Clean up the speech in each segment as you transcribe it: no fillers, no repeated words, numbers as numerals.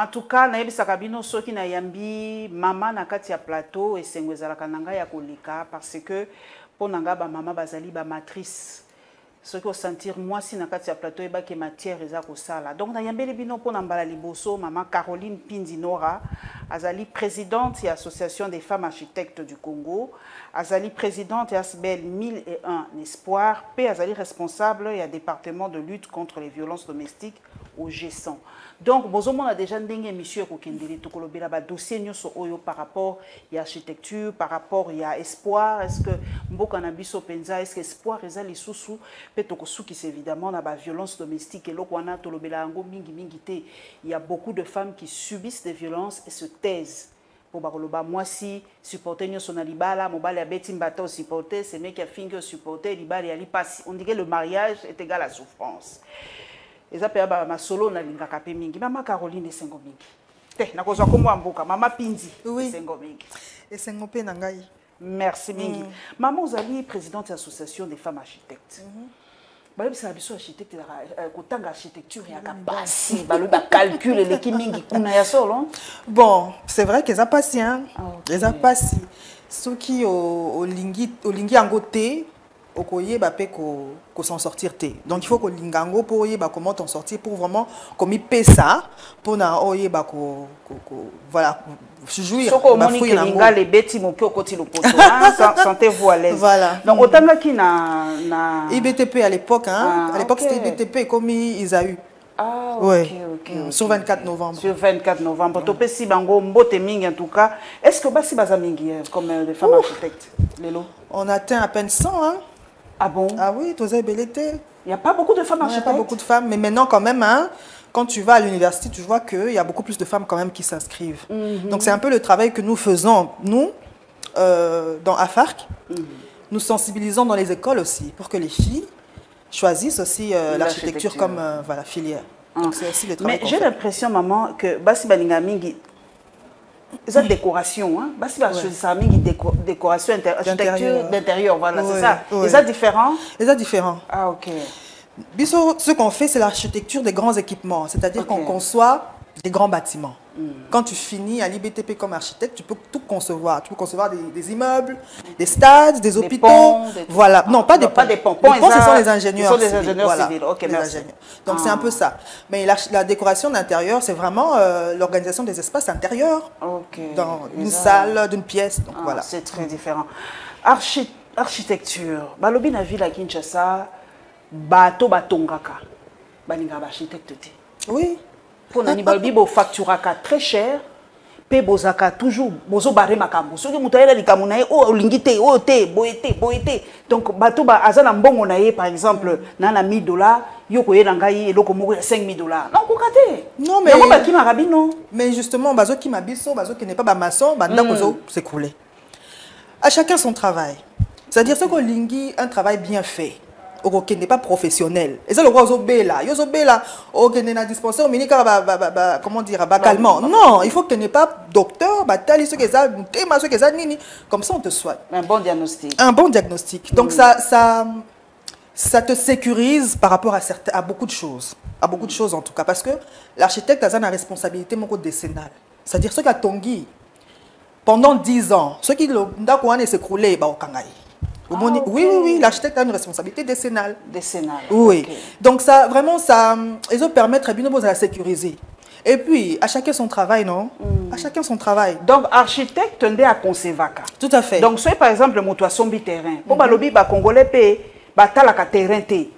En tout cas, nayebisaka bino soki na yambi mama na kati ya plateau esengo ezalaka nanga ya koleka parce que pour nanga ba mama bazali ba matrice. Ce qui sentir moi si na kati ya plateau eba ke matière eza ko sala. Donc na yambeli bino pour nambala liboso maman Caroline Pindinora azali présidente de l'association des femmes architectes du Congo, azali présidente de ASBEL 1001 Espoir, puis azali responsable du département de lutte contre les violences domestiques au G100. Donc, on a déjà une émission qui a dossier par rapport à l'architecture, par rapport à l'espoir. Est-ce que est-ce que l'espoir est les sous qui évidemment la violence domestique et il y a beaucoup de femmes qui subissent des violences et se taisent. Pour moi si supporter nous son alibala mobile abeti mbata supporter c'est mec qui a finger supporter libali ali passe on dirait que le mariage est égal à souffrance. Et ça peut être ma solo na linga kapé mingi mama Caroline esengo mingi te na kozwa komwa mboka mama Pindi esengo mingi esengo pe na ngai merci mingi maman ozali présidente de l'association des femmes architectes balobi sa biso architecte kotanga architecture ya kapasi balobi ba calcul les mingi kuna ya solo bon c'est vrai que ça passe hein ça passe ce qui au lingi angoté okoye ba pe ko s'en sortir té donc il faut que lingango pour yeba comment t'en sortir pour vraiment comme il paie ça pour na oye ba ko voilà jouir soko moni que linga les beti mo ko koti lopoto sentez-vous à l'aise voilà donc autant qui na IBTP à l'époque hein à l'époque c'était IBTP comme ils a eu ah ouais. ok sur 24 novembre sur 24 novembre to pesi bango mbote mingi en tout cas est-ce que basi baza mingi comme des femmes architectes lelo on atteint à peine 100 hein. Ah bon? Ah oui, tu as belleté. Il n'y a pas beaucoup de femmes architectes. Il n'y a pas beaucoup de femmes, mais maintenant quand même, hein, quand tu vas à l'université, tu vois qu'il y a beaucoup plus de femmes quand même qui s'inscrivent. Donc c'est un peu le travail que nous faisons, nous, dans AFARC. Nous sensibilisons dans les écoles aussi, pour que les filles choisissent aussi l'architecture comme voilà, filière. Donc c'est aussi le travail. Mais j'ai l'impression, maman, que Basi Balinga Mingi, c'est une décoration, hein? Basi va choisir ça, Mingi décoration, architecture d'intérieur, voilà, c'est ça. Est-ce différent? Est-ce différent? Ah ok. Ce qu'on fait, c'est l'architecture des grands équipements, c'est-à-dire qu'on conçoit des grands bâtiments. Quand tu finis à l'IBTP comme architecte, tu peux tout concevoir. Tu peux concevoir des immeubles, des stades, des hôpitaux. Ponts, voilà. Non, pas des ponts. Les ponts, ce sont les ingénieurs. Ce sont les ingénieurs civils. Ok, les merci. ingénieurs. Donc c'est un peu ça. Mais la décoration d'intérieur, c'est vraiment l'organisation des espaces intérieurs. Dans une salle, d'une pièce. Donc voilà. C'est très différent. Architecture. Balobi na ville à Kinshasa, bato batongaka. Baninga architecte. Oui. Pour nani balobi bo facturaka très cher. Pe bozaka toujours bozo baré makambo. Soki mutayela likamu na ye o lingite o te boete. Donc bato ba azana mbongo na ye par exemple na $1000 yoko ye ngai eloko moko ya $5000. Non kokate. Non mais yoko bakima rabino. Mais justement bazo ki mabiso bazo qui n'est pas ba maçon banda kozo s'écrouler. À chacun son travail. C'est-à-dire ce qu'on lingi un travail bien fait. Qui n'est pas professionnel. Et ça le roi Zobela, Yozobela, qui n'est pas dispensé au ministère, comment dire, calmant. Non, il faut que tu n'aies pas docteur, comme ça on te soigne. Un bon diagnostic. Un bon diagnostic. Donc ça te sécurise par rapport à beaucoup de choses. À beaucoup de choses en tout cas. Parce que l'architecte a une responsabilité décennale. C'est-à-dire ceux qui ont tongi pendant 10 ans, ceux qui ont s'écroulé, au Kangaï. Oui, l'architecte a une responsabilité décennale. Oui. Okay. Donc ça, vraiment, ça, ils ont permis très bien de la sécuriser. Et puis, à chacun son travail, non? À chacun son travail. Donc, architecte, on est à conserver. Tout à fait. Donc, soit par exemple, le sombi terrain. Pour balobi, ba congolais paye, ba talaka terrain té.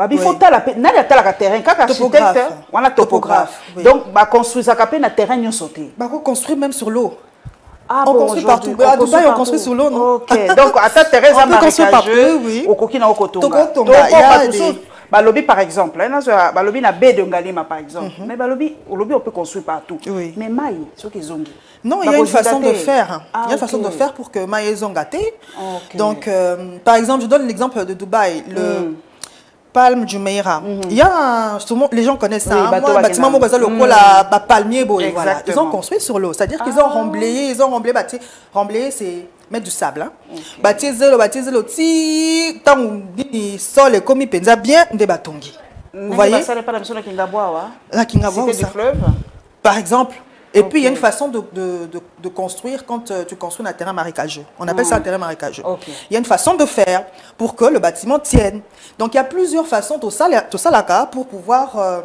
Il faut talaka, n'a talaka terrain. Quand architecte, on a topographe. Donc, ba construire ça capé na terrain n'y sauté. Ba construire même sur l'eau. Ah, on construit partout. À Dubaï, on construit sur l'eau, non? Ok. Donc, à ta Thérèse, on peut construire partout, oui. Au Kokina, au Kotonga. Il y a des... Balobi, par exemple. Balobi, na baie de Ngalima, par exemple. Mais Balobi, on peut construire partout. Oui. Mais Maï, ce qu'ils ont dit. Non, il y a une façon de faire. Il y a une façon de faire pour que Maï ait gâté. Donc, par exemple, je donne l'exemple de Dubaï. Le Palme du Meira. Il y a les gens connaissent ça. Moi, bâtiment le palmier, voilà. Ils ont construit sur l'eau. C'est-à-dire qu'ils ont remblayé, remblayé, c'est mettre du sable. Baptiser le petit tant que sol est comme il pensa bien des bâtons. Vous voyez? Ça n'est pas la mission de Kingaboa. La Kingaboa, c'est du fleuve. Par exemple. Et puis, il y a une façon de construire quand tu construis un terrain marécageux. On appelle ça un terrain marécageux. Il y a une façon de faire pour que le bâtiment tienne. Donc, il y a plusieurs façons, tout ça là, pour pouvoir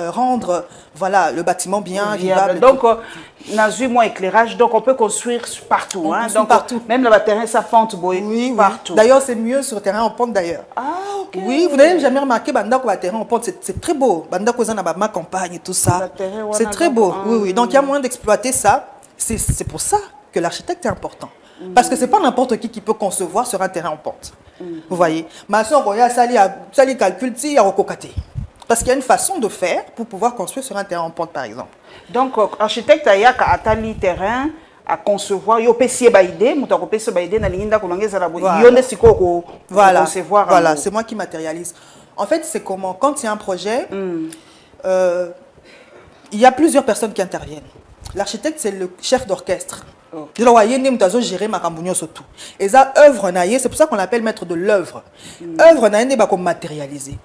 rendre voilà, le bâtiment bien vivable. Donc, dans moins éclairage, donc on peut construire partout. On hein? construit Donc, partout. Même le terrain, ça pente oui, partout. D'ailleurs, c'est mieux sur le terrain en pente d'ailleurs. Ah, ok. Oui, vous n'avez jamais remarqué Bandako le terrain en pente, c'est très beau. Bandako ma campagne et tout ça. C'est très beau. Oui, oui. Donc il y a moyen d'exploiter ça. C'est pour ça que l'architecte est important. Parce que c'est pas n'importe qui peut concevoir sur un terrain en pente. Vous voyez. Ma soeur, ça lui calcule, il y a parce qu'il y a une façon de faire pour pouvoir construire sur un terrain en pente, par exemple. Donc, architecte, il y a un terrain à concevoir. Il y a une idée, voilà, voilà, c'est moi qui matérialise. En fait, c'est comment, quand il y a un projet, il y a plusieurs personnes qui interviennent. L'architecte, c'est le chef d'orchestre. Je dois gérer ma cambougne surtout. Et ça, œuvre, c'est pour ça qu'on l'appelle maître de l'œuvre. Œuvre, comme matérialiser.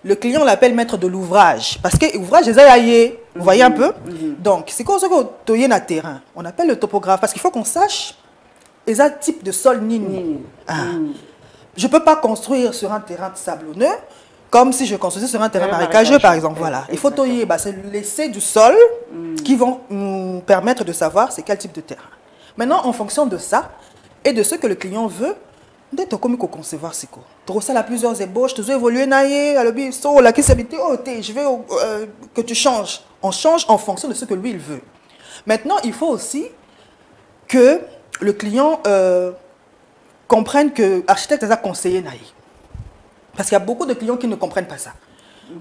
Le client l'appelle maître de l'ouvrage. Parce que l'ouvrage, vous voyez un peu. Donc, c'est comme ça qu'on a un terrain. On appelle le topographe. Parce qu'il faut qu'on sache les types de sol nini. Je ne peux pas construire sur un terrain sablonneux comme si je construisais sur un terrain marécageux, par exemple. Voilà. Il faut c'est l'essai du sol qui vont nous permettre de savoir c'est quel type de terrain. Maintenant, en fonction de ça et de ce que le client veut, d'être comme il concevoir c'est quoi. Trop ça, plusieurs ébauches, tu veux évoluer naïe, je veux que tu changes. On change en fonction de ce que lui il veut. Maintenant, il faut aussi que le client comprenne que l'architecte a conseillé naïe. Parce qu'il y a beaucoup de clients qui ne comprennent pas ça.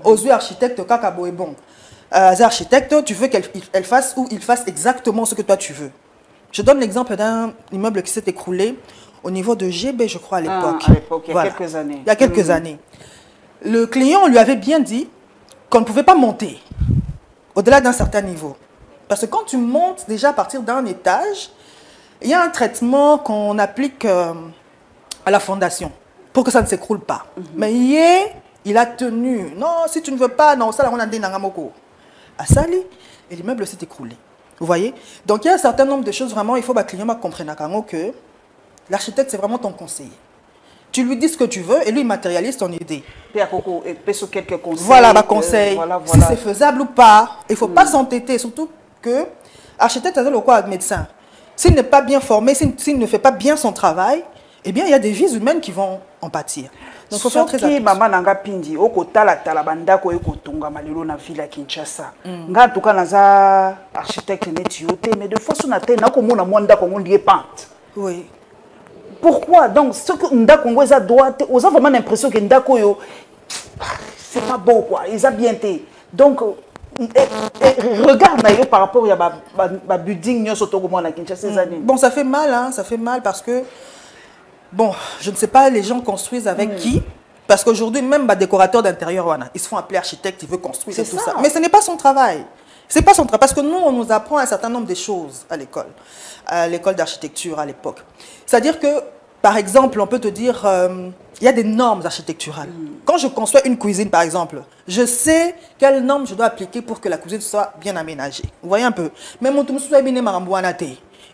Aux yeux architecte, kakabo est bon. Architecte, tu veux qu'elle fasse ou il fasse exactement ce que toi tu veux. Je donne l'exemple d'un immeuble qui s'est écroulé au niveau de GB, je crois, à l'époque. Il y a quelques années. Il y a quelques années. Le client lui avait bien dit qu'on ne pouvait pas monter au-delà d'un certain niveau. Parce que quand tu montes déjà à partir d'un étage, il y a un traitement qu'on applique à la fondation pour que ça ne s'écroule pas. Mais il a tenu. Non, si tu ne veux pas, non, ça, on a dit Nangamoko. À Sali, et l'immeuble s'est écroulé. Vous voyez? Donc, il y a un certain nombre de choses, vraiment, il faut que le client comprenne que l'architecte, c'est vraiment ton conseiller. Tu lui dis ce que tu veux et lui, il matérialise ton idée. Quelques conseils. Voilà, conseil. Si c'est faisable ou pas. Il ne faut pas s'entêter, surtout que l'architecte, c'est le quoi, médecin. S'il n'est pas bien formé, s'il ne fait pas bien son travail, eh bien, il y a des vies humaines qui vont en pâtir. Donc, il faut faire très attention. Maman nanga pindi, oko tala bandako eko tonga malelo na ville à Kinshasa. Nga tuka naza architecte netiote, mais de fois on a té na ko mona mwanda ko ngondie pente. Oui. Pourquoi donc ce que ndako ngo eza droite, on a vraiment l'impression que ndako yo c'est pas beau quoi, ils ont bien été. Donc regarde nayo par rapport à ba building nyoso to ko mona Kinshasa ces années. Bon, ça fait mal hein, ça fait mal parce que bon, je ne sais pas les gens construisent avec qui. Parce qu'aujourd'hui, même les décorateurs d'intérieur, ils se font appeler architectes, ils veulent construire et tout ça. Mais ce n'est pas son travail. C'est pas son travail. Parce que nous, on nous apprend un certain nombre de choses à l'école d'architecture à l'époque. C'est-à-dire que, par exemple, on peut te dire, il y a des normes architecturales. Quand je construis une cuisine, par exemple, je sais quelles normes je dois appliquer pour que la cuisine soit bien aménagée. Vous voyez un peu. Même mon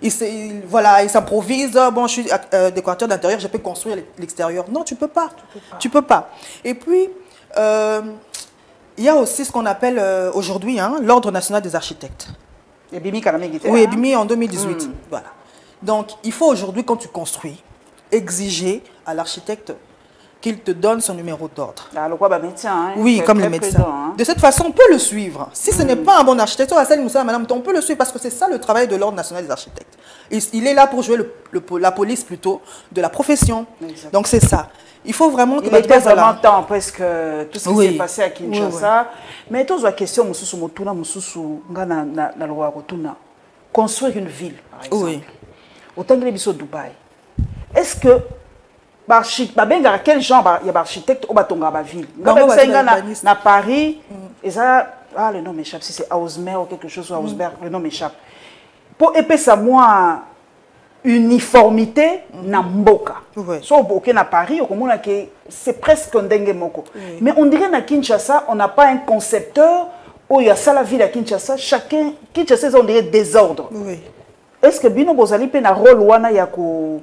il s'improvise. Bon, je suis décorateur d'intérieur, je peux construire l'extérieur. Non, tu peux pas. Tu peux pas. Et puis, il y a aussi ce qu'on appelle aujourd'hui l'Ordre national des architectes. Oui, Ebimi en 2018. Voilà. Donc, il faut aujourd'hui, quand tu construis, exiger à l'architecte qu'il te donne son numéro d'ordre. Oui, comme les médecins. De cette façon, on peut le suivre. Si ce n'est pas un bon architecte, on peut le suivre parce que c'est ça le travail de l'Ordre national des architectes. Il est là pour jouer la police plutôt de la profession. Exactement. Donc c'est ça. Il faut vraiment que... Il était vraiment temps presque tout ce qui s'est passé à Kinshasa. Mais tu as une question, construire une ville, par exemple. Autant que les bisous de Dubaï. Est-ce que quel genre il y a architecte au batonga ba ville na Paris et ça le nom m'échappe si c'est Hausmer ou quelque chose ou Hausberg le nom m'échappe pour épaissir moi uniformité na mboka so OK na Paris on que c'est presque ndenge moko mais on dirait na Kinshasa on n'a pas un concepteur il y a ça la ville à Kinshasa, chacun, Kinshasa, ils ont des désordres. Oui. Est-ce que Bino Bozali peut un rôle wana yako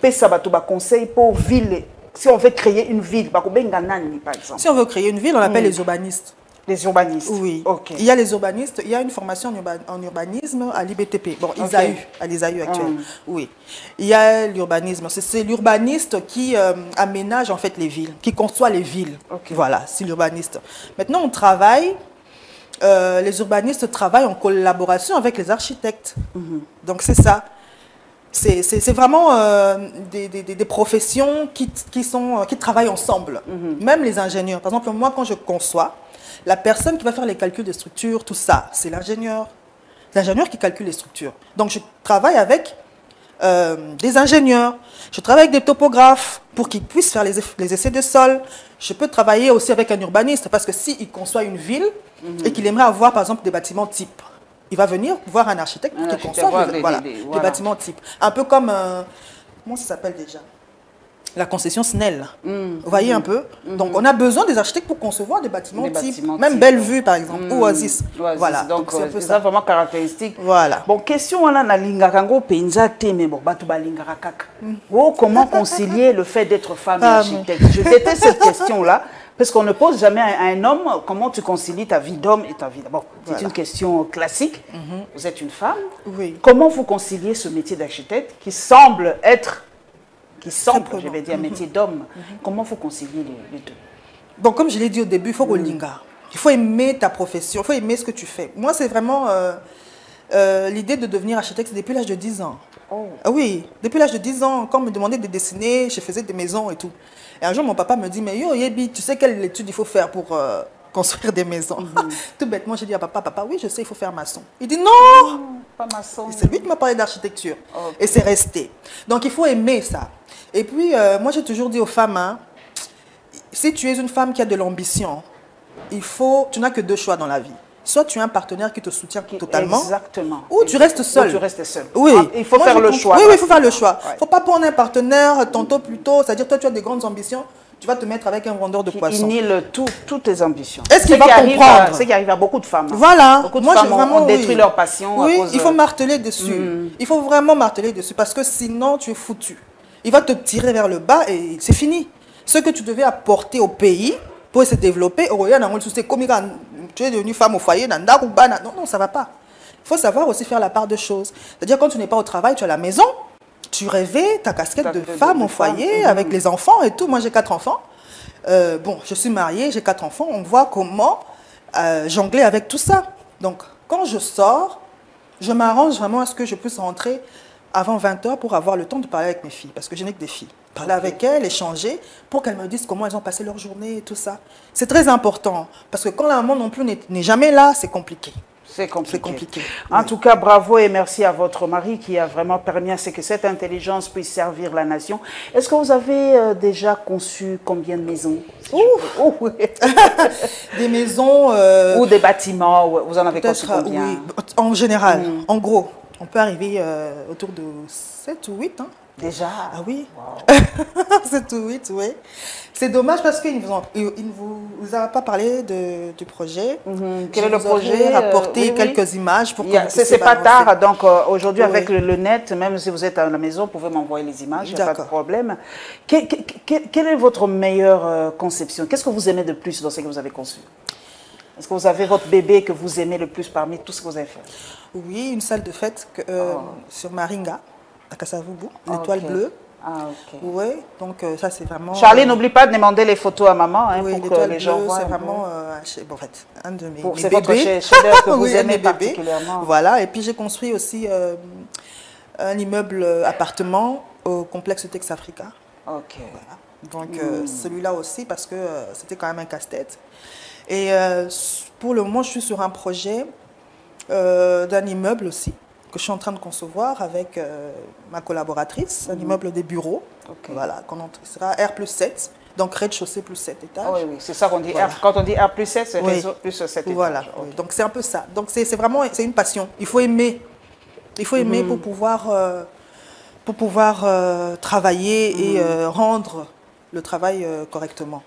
pesa bato ba conseil pour ville si on veut créer une ville par exemple. Si on veut créer une ville, on appelle les urbanistes. Les urbanistes. Oui. Ok. Il y a les urbanistes, il y a une formation en urbanisme à l'IBTP. Bon, ISAU, à l'ISAU actuel. Oui. Il y a l'urbanisme. C'est l'urbaniste qui aménage en fait les villes, qui conçoit les villes. Voilà, c'est l'urbaniste. Maintenant, on travaille. Les urbanistes travaillent en collaboration avec les architectes. Donc c'est ça. C'est vraiment des professions qui travaillent ensemble. Même les ingénieurs. Par exemple, moi, quand je conçois, la personne qui va faire les calculs de structure, tout ça, c'est l'ingénieur. L'ingénieur qui calcule les structures. Donc je travaille avec des ingénieurs. Je travaille avec des topographes pour qu'ils puissent faire les essais de sol. Je peux travailler aussi avec un urbaniste parce que s'il conçoit une ville et qu'il aimerait avoir, par exemple, des bâtiments types, il va venir voir un architecte qui conçoit des bâtiments types. Un peu comme, comment ça s'appelle déjà? La concession Snell. Vous voyez un peu? Donc, on a besoin des architectes pour concevoir des bâtiments types. Même Bellevue, par exemple, ou Oasis. Voilà. Donc, c'est ça vraiment caractéristique. Voilà. Bon, question, on a na lingarango penza te, mais bon, batu ba lingara kaka. Oh, comment concilier le fait d'être femme et architecte? Je déteste cette question-là. Parce qu'on ne pose jamais à un homme comment tu concilies ta vie d'homme et ta vie. Bon, c'est une question classique. Vous êtes une femme. Oui. Comment vous conciliez ce métier d'architecte qui semble être, je vais dire, un métier d'homme? Comment vous conciliez les deux? Donc, comme je l'ai dit au début, il faut il faut aimer ta profession, il faut aimer ce que tu fais. Moi, c'est vraiment l'idée de devenir architecte, c'est depuis l'âge de 10 ans. Oh. Oui, depuis l'âge de 10 ans, quand on me demandait de dessiner, je faisais des maisons et tout. Et un jour, mon papa me dit, mais yo, Yebi, tu sais quelle étude il faut faire pour construire des maisons? Tout bêtement, j'ai dit à papa, oui, je sais, il faut faire maçon. Il dit, non, pas maçon. C'est lui qui m'a parlé d'architecture. Et c'est resté. Donc, il faut aimer ça. Et puis, moi, j'ai toujours dit aux femmes, hein, si tu es une femme qui a de l'ambition, tu n'as que deux choix dans la vie. Soit tu as un partenaire qui te soutient totalement, exactement, ou tu restes seul. Ou tu restes seul. Oui. Il faut faire le choix. Oui, il faut faire le choix. Il ne faut pas prendre un partenaire tantôt plus tôt. C'est-à-dire, toi, tu as des grandes ambitions, tu vas te mettre avec un vendeur de poissons. Il nie toutes tes ambitions. Est-ce qu'il va comprendre? C'est qui arrive à beaucoup de femmes. Voilà. Beaucoup de femmes ont détruit leur passion. Oui, à cause il faut marteler dessus. Il faut vraiment marteler dessus parce que sinon, tu es foutu. Il va te tirer vers le bas et c'est fini. Ce que tu devais apporter au pays pour se développer, tu es devenue femme au foyer, non, ça ne va pas. Il faut savoir aussi faire la part de choses. C'est-à-dire, quand tu n'es pas au travail, tu es à la maison, tu rêvais ta casquette de femme au foyer avec les enfants et tout. Moi, j'ai 4 enfants. Bon, je suis mariée, j'ai 4 enfants. On voit comment jongler avec tout ça. Donc, quand je sors, je m'arrange vraiment à ce que je puisse rentrer avant 20 h pour avoir le temps de parler avec mes filles, parce que je n'ai que des filles. Parler avec elles, échanger, pour qu'elles me disent comment elles ont passé leur journée et tout ça. C'est très important, parce que quand la maman non plus n'est jamais là, c'est compliqué. C'est compliqué. En tout cas, bravo et merci à votre mari qui a vraiment permis à ce que cette intelligence puisse servir la nation. Est-ce que vous avez déjà conçu combien de maisons? Des maisons... ou des bâtiments, vous en avez conçu combien? Oui, en général, en gros. On peut arriver autour de 7 ou 8. Hein. Déjà? Ah oui. Wow. 7 ou 8, oui. C'est dommage parce qu'il ne vous a pas parlé du projet. Quel est le projet? Rapporter quelques images pour que c'est pas tard, donc aujourd'hui avec le net, même si vous êtes à la maison, vous pouvez m'envoyer les images, il n'y a pas de problème. Quelle est votre meilleure conception? Qu'est-ce que vous aimez de plus dans ce que vous avez conçu? Est-ce que vous avez votre bébé que vous aimez le plus parmi tout ce que vous avez fait? Oui, une salle de fête sur Maringa, à Kassavubu, l'étoile bleue. Ah, ok. Oui, donc ça c'est vraiment... Charlie, n'oublie pas de demander les photos à maman oui, pour que les gens voient. C'est vraiment bon, en fait, un de mes c'est bébés. Votre chef-d'œuvre que vous aimez particulièrement. Voilà, et puis j'ai construit aussi un immeuble appartement au complexe Tex Africa. Ok. Voilà. Donc celui-là aussi parce que c'était quand même un casse-tête. Et pour le moment, je suis sur un projet d'un immeuble aussi, que je suis en train de concevoir avec ma collaboratrice, un immeuble des bureaux, voilà, qu'on sera R+7, donc rez-de-chaussée plus 7 étages. Oui, oui, c'est ça qu'on dit. Voilà. Quand on dit R+7, c'est réseau plus 7 étages. Voilà, donc c'est un peu ça. Donc c'est vraiment une passion. Il faut aimer. Il faut aimer pour pouvoir travailler et rendre le travail correctement.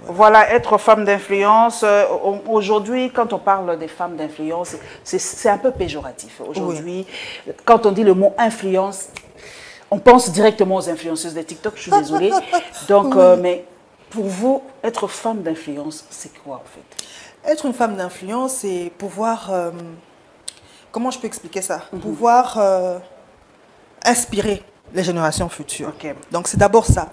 Voilà, être femme d'influence. Aujourd'hui, quand on parle des femmes d'influence, c'est un peu péjoratif. Aujourd'hui, quand on dit le mot influence, on pense directement aux influenceuses de TikTok, je suis désolée. Donc, mais pour vous, être femme d'influence, c'est quoi en fait? Être une femme d'influence, c'est pouvoir... comment je peux expliquer ça? Pouvoir inspirer les générations futures. Donc, c'est d'abord ça.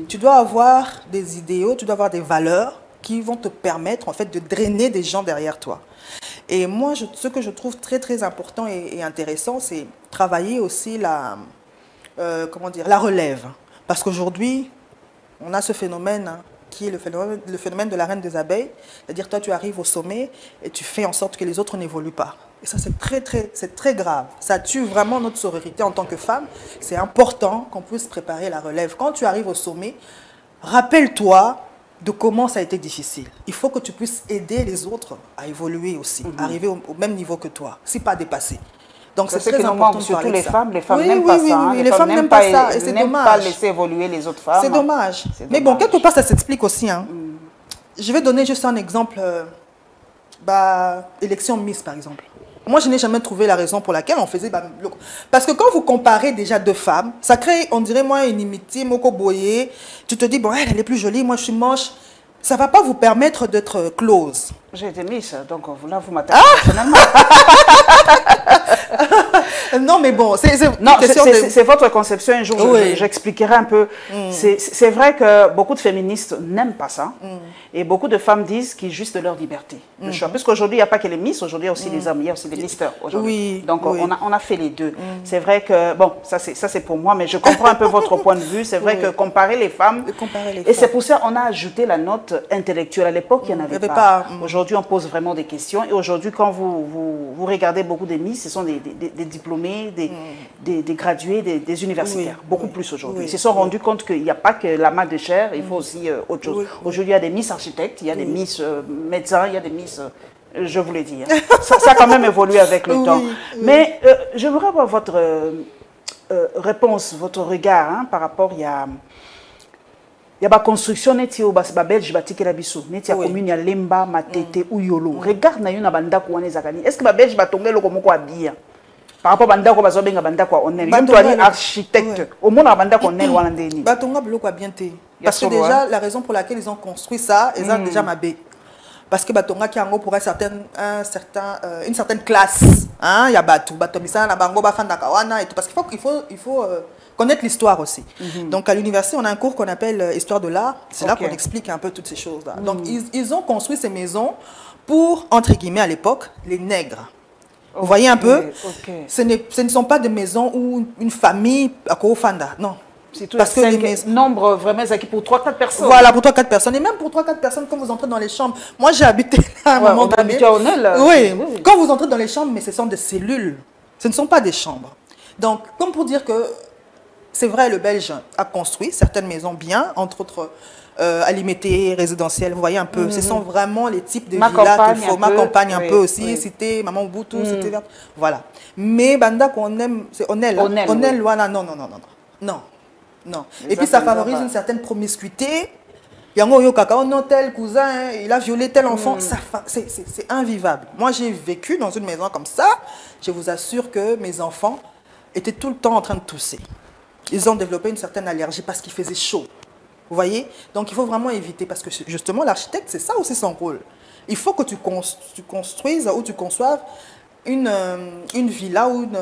Tu dois avoir des idéaux, tu dois avoir des valeurs qui vont te permettre, en fait, de drainer des gens derrière toi. Et moi, ce que je trouve très, très important et intéressant, c'est travailler aussi comment dire, la relève. Parce qu'aujourd'hui, on a ce phénomène qui est le phénomène de la reine des abeilles. C'est-à-dire, toi, tu arrives au sommet et tu fais en sorte que les autres n'évoluent pas. Et ça, c'est très grave. Ça tue vraiment notre sororité en tant que femme. C'est important qu'on puisse préparer la relève. Quand tu arrives au sommet, rappelle-toi de comment ça a été difficile. Il faut que tu puisses aider les autres à évoluer aussi, arriver au même niveau que toi, si pas dépasser. Donc c'est très important de surtout parler les femmes n'aiment pas ça. Les femmes n'aiment pas ça et c'est dommage. Pas laisser évoluer les autres femmes. C'est dommage. Mais bon, quelque part ça s'explique aussi. Hein. Je vais donner juste un exemple. Élection Miss par exemple. Moi, je n'ai jamais trouvé la raison pour laquelle on faisait... Parce que quand vous comparez déjà deux femmes, ça crée, on dirait, moi, une inimitié, moko boyé. Tu te dis, bon, elle est plus jolie, moi, je suis moche. Ça ne va pas vous permettre d'être close. J'ai été Miss, donc là, vous m'attaquez personnellement. Non, mais bon, c'est votre conception. Un jour, j'expliquerai un peu. C'est vrai que beaucoup de féministes n'aiment pas ça. Et beaucoup de femmes disent qu'il est juste de leur liberté. Le choix. Parce qu'aujourd'hui, il n'y a pas que les Miss, aujourd'hui, il y a aussi les hommes, il y a aussi les misters. Donc, on a fait les deux. C'est vrai que, bon, ça c'est pour moi, mais je comprends un peu votre point de vue. C'est vrai que comparer les femmes, et c'est pour ça qu'on a ajouté la note intellectuelle. À l'époque, il n'y en avait pas. Aujourd'hui, on pose vraiment des questions. Et aujourd'hui, quand vous regardez beaucoup des Miss, ce sont des diplômés, des gradués, des universitaires. Beaucoup plus aujourd'hui. Ils se sont rendus compte qu'il n'y a pas que la main de chair, il faut aussi autre chose. Aujourd'hui, il y a des Miss architectes, il y a des Miss médecins, il y a des Miss... je vous l'ai dit. Hein. Ça a quand même évolué avec le temps. Mais je voudrais avoir votre réponse, votre regard par rapport à... Il y a la construction neti au Belge batiki la biso neti ya commune ya Lemba Matete ou Yolo. Regarde na yo na banda ko wana zakani. Est-ce que ba Belge batonge loko moko abia? Par rapport banda ko bazo benga banda ko onel. Même toi architecte. Au monde banda ko onel wana ndeni. Batonga bloko bien te. Parce que déjà la raison pour laquelle ils ont construit ça, ils ont déjà mabé. Parce que batonga qui ango pour une certaine classe. Hein, il y a batu batomisa na bango ba fanda kawana et tout parce qu'il faut connaître l'histoire aussi. Donc à l'université, on a un cours qu'on appelle Histoire de l'art. C'est là qu'on explique un peu toutes ces choses-là. Donc ils ont construit ces maisons pour, entre guillemets à l'époque, les nègres. Vous voyez un peu ce ne sont pas des maisons où une famille à Kofanda, non. Parce que les nombre vraiment acquis pour 3-4 personnes. Voilà, pour 3-4 personnes. Et même pour 3-4 personnes, quand vous entrez dans les chambres, moi j'ai habité là à un moment donné. Oui, quand vous entrez dans les chambres, mais ce sont des cellules. Ce ne sont pas des chambres. Donc, comme pour dire que c'est vrai, le Belge a construit certaines maisons bien, entre autres alimentées, résidentielles, vous voyez un peu. Ce sont vraiment les types de villas qu'il faut. Ma campagne un peu aussi, cité, Maman Ubuntu, cité verte. Voilà. Mais Banda qu'on aime, c'est Onel. Onel, voilà, non. Non. Et puis ça favorise une certaine promiscuité. Il y a un kaka, tel cousin, il a violé tel enfant. C'est invivable. Moi, j'ai vécu dans une maison comme ça. Je vous assure que mes enfants étaient tout le temps en train de tousser. Ils ont développé une certaine allergie parce qu'il faisait chaud. Vous voyez? Donc il faut vraiment éviter parce que justement l'architecte, c'est ça aussi son rôle. Il faut que tu construises ou tu conçoives une villa ou une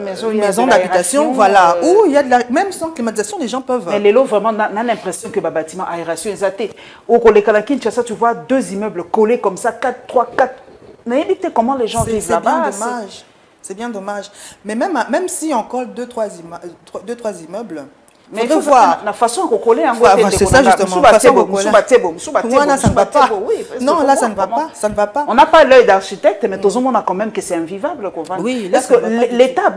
maison d'habitation, voilà, où il y a de la... Même sans climatisation, les gens peuvent... Mais les lots, vraiment, on a l'impression que le bâtiment aération est athée. Au Kolekalakin, tu vois 2 immeubles collés comme ça, 4, 3, 4. Mais évitez comment les gens vivent là-bas. C'est bien dommage. C'est bien dommage. Mais même si on colle 2-3 immeubles, mais il faut voir la façon qu'on colle en c'est ça justement. Là, ça ne va pas. Non, là, ça ne va pas. Ça ne va pas. On n'a pas l'œil d'architecte, mais tout le monde a quand même que c'est invivable. Oui, est-ce que l'État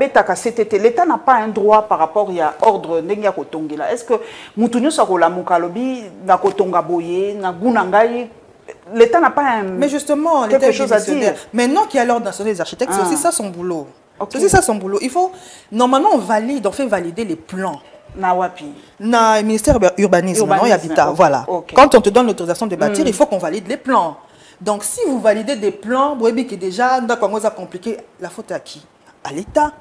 l'État n'a pas un droit par rapport à ordre n'engia kotongi là? Est-ce que mutunyo sakola mukalobi na kotonga boye na gunangai? L'État n'a pas un... Mais justement, quelque chose à dire. Maintenant qu'il y a l'ordre national des architectes, c'est aussi ça son boulot. C'est aussi ça son boulot. Il faut... Normalement, on fait valider les plans. Na wapi? Na ministère urbanisme, non, et habitat, okay. voilà. Okay. Quand on te donne l'autorisation de bâtir, il faut qu'on valide les plans. Donc, si vous validez des plans, vous voyez que déjà, on a compliqué, la faute à qui? À l'État.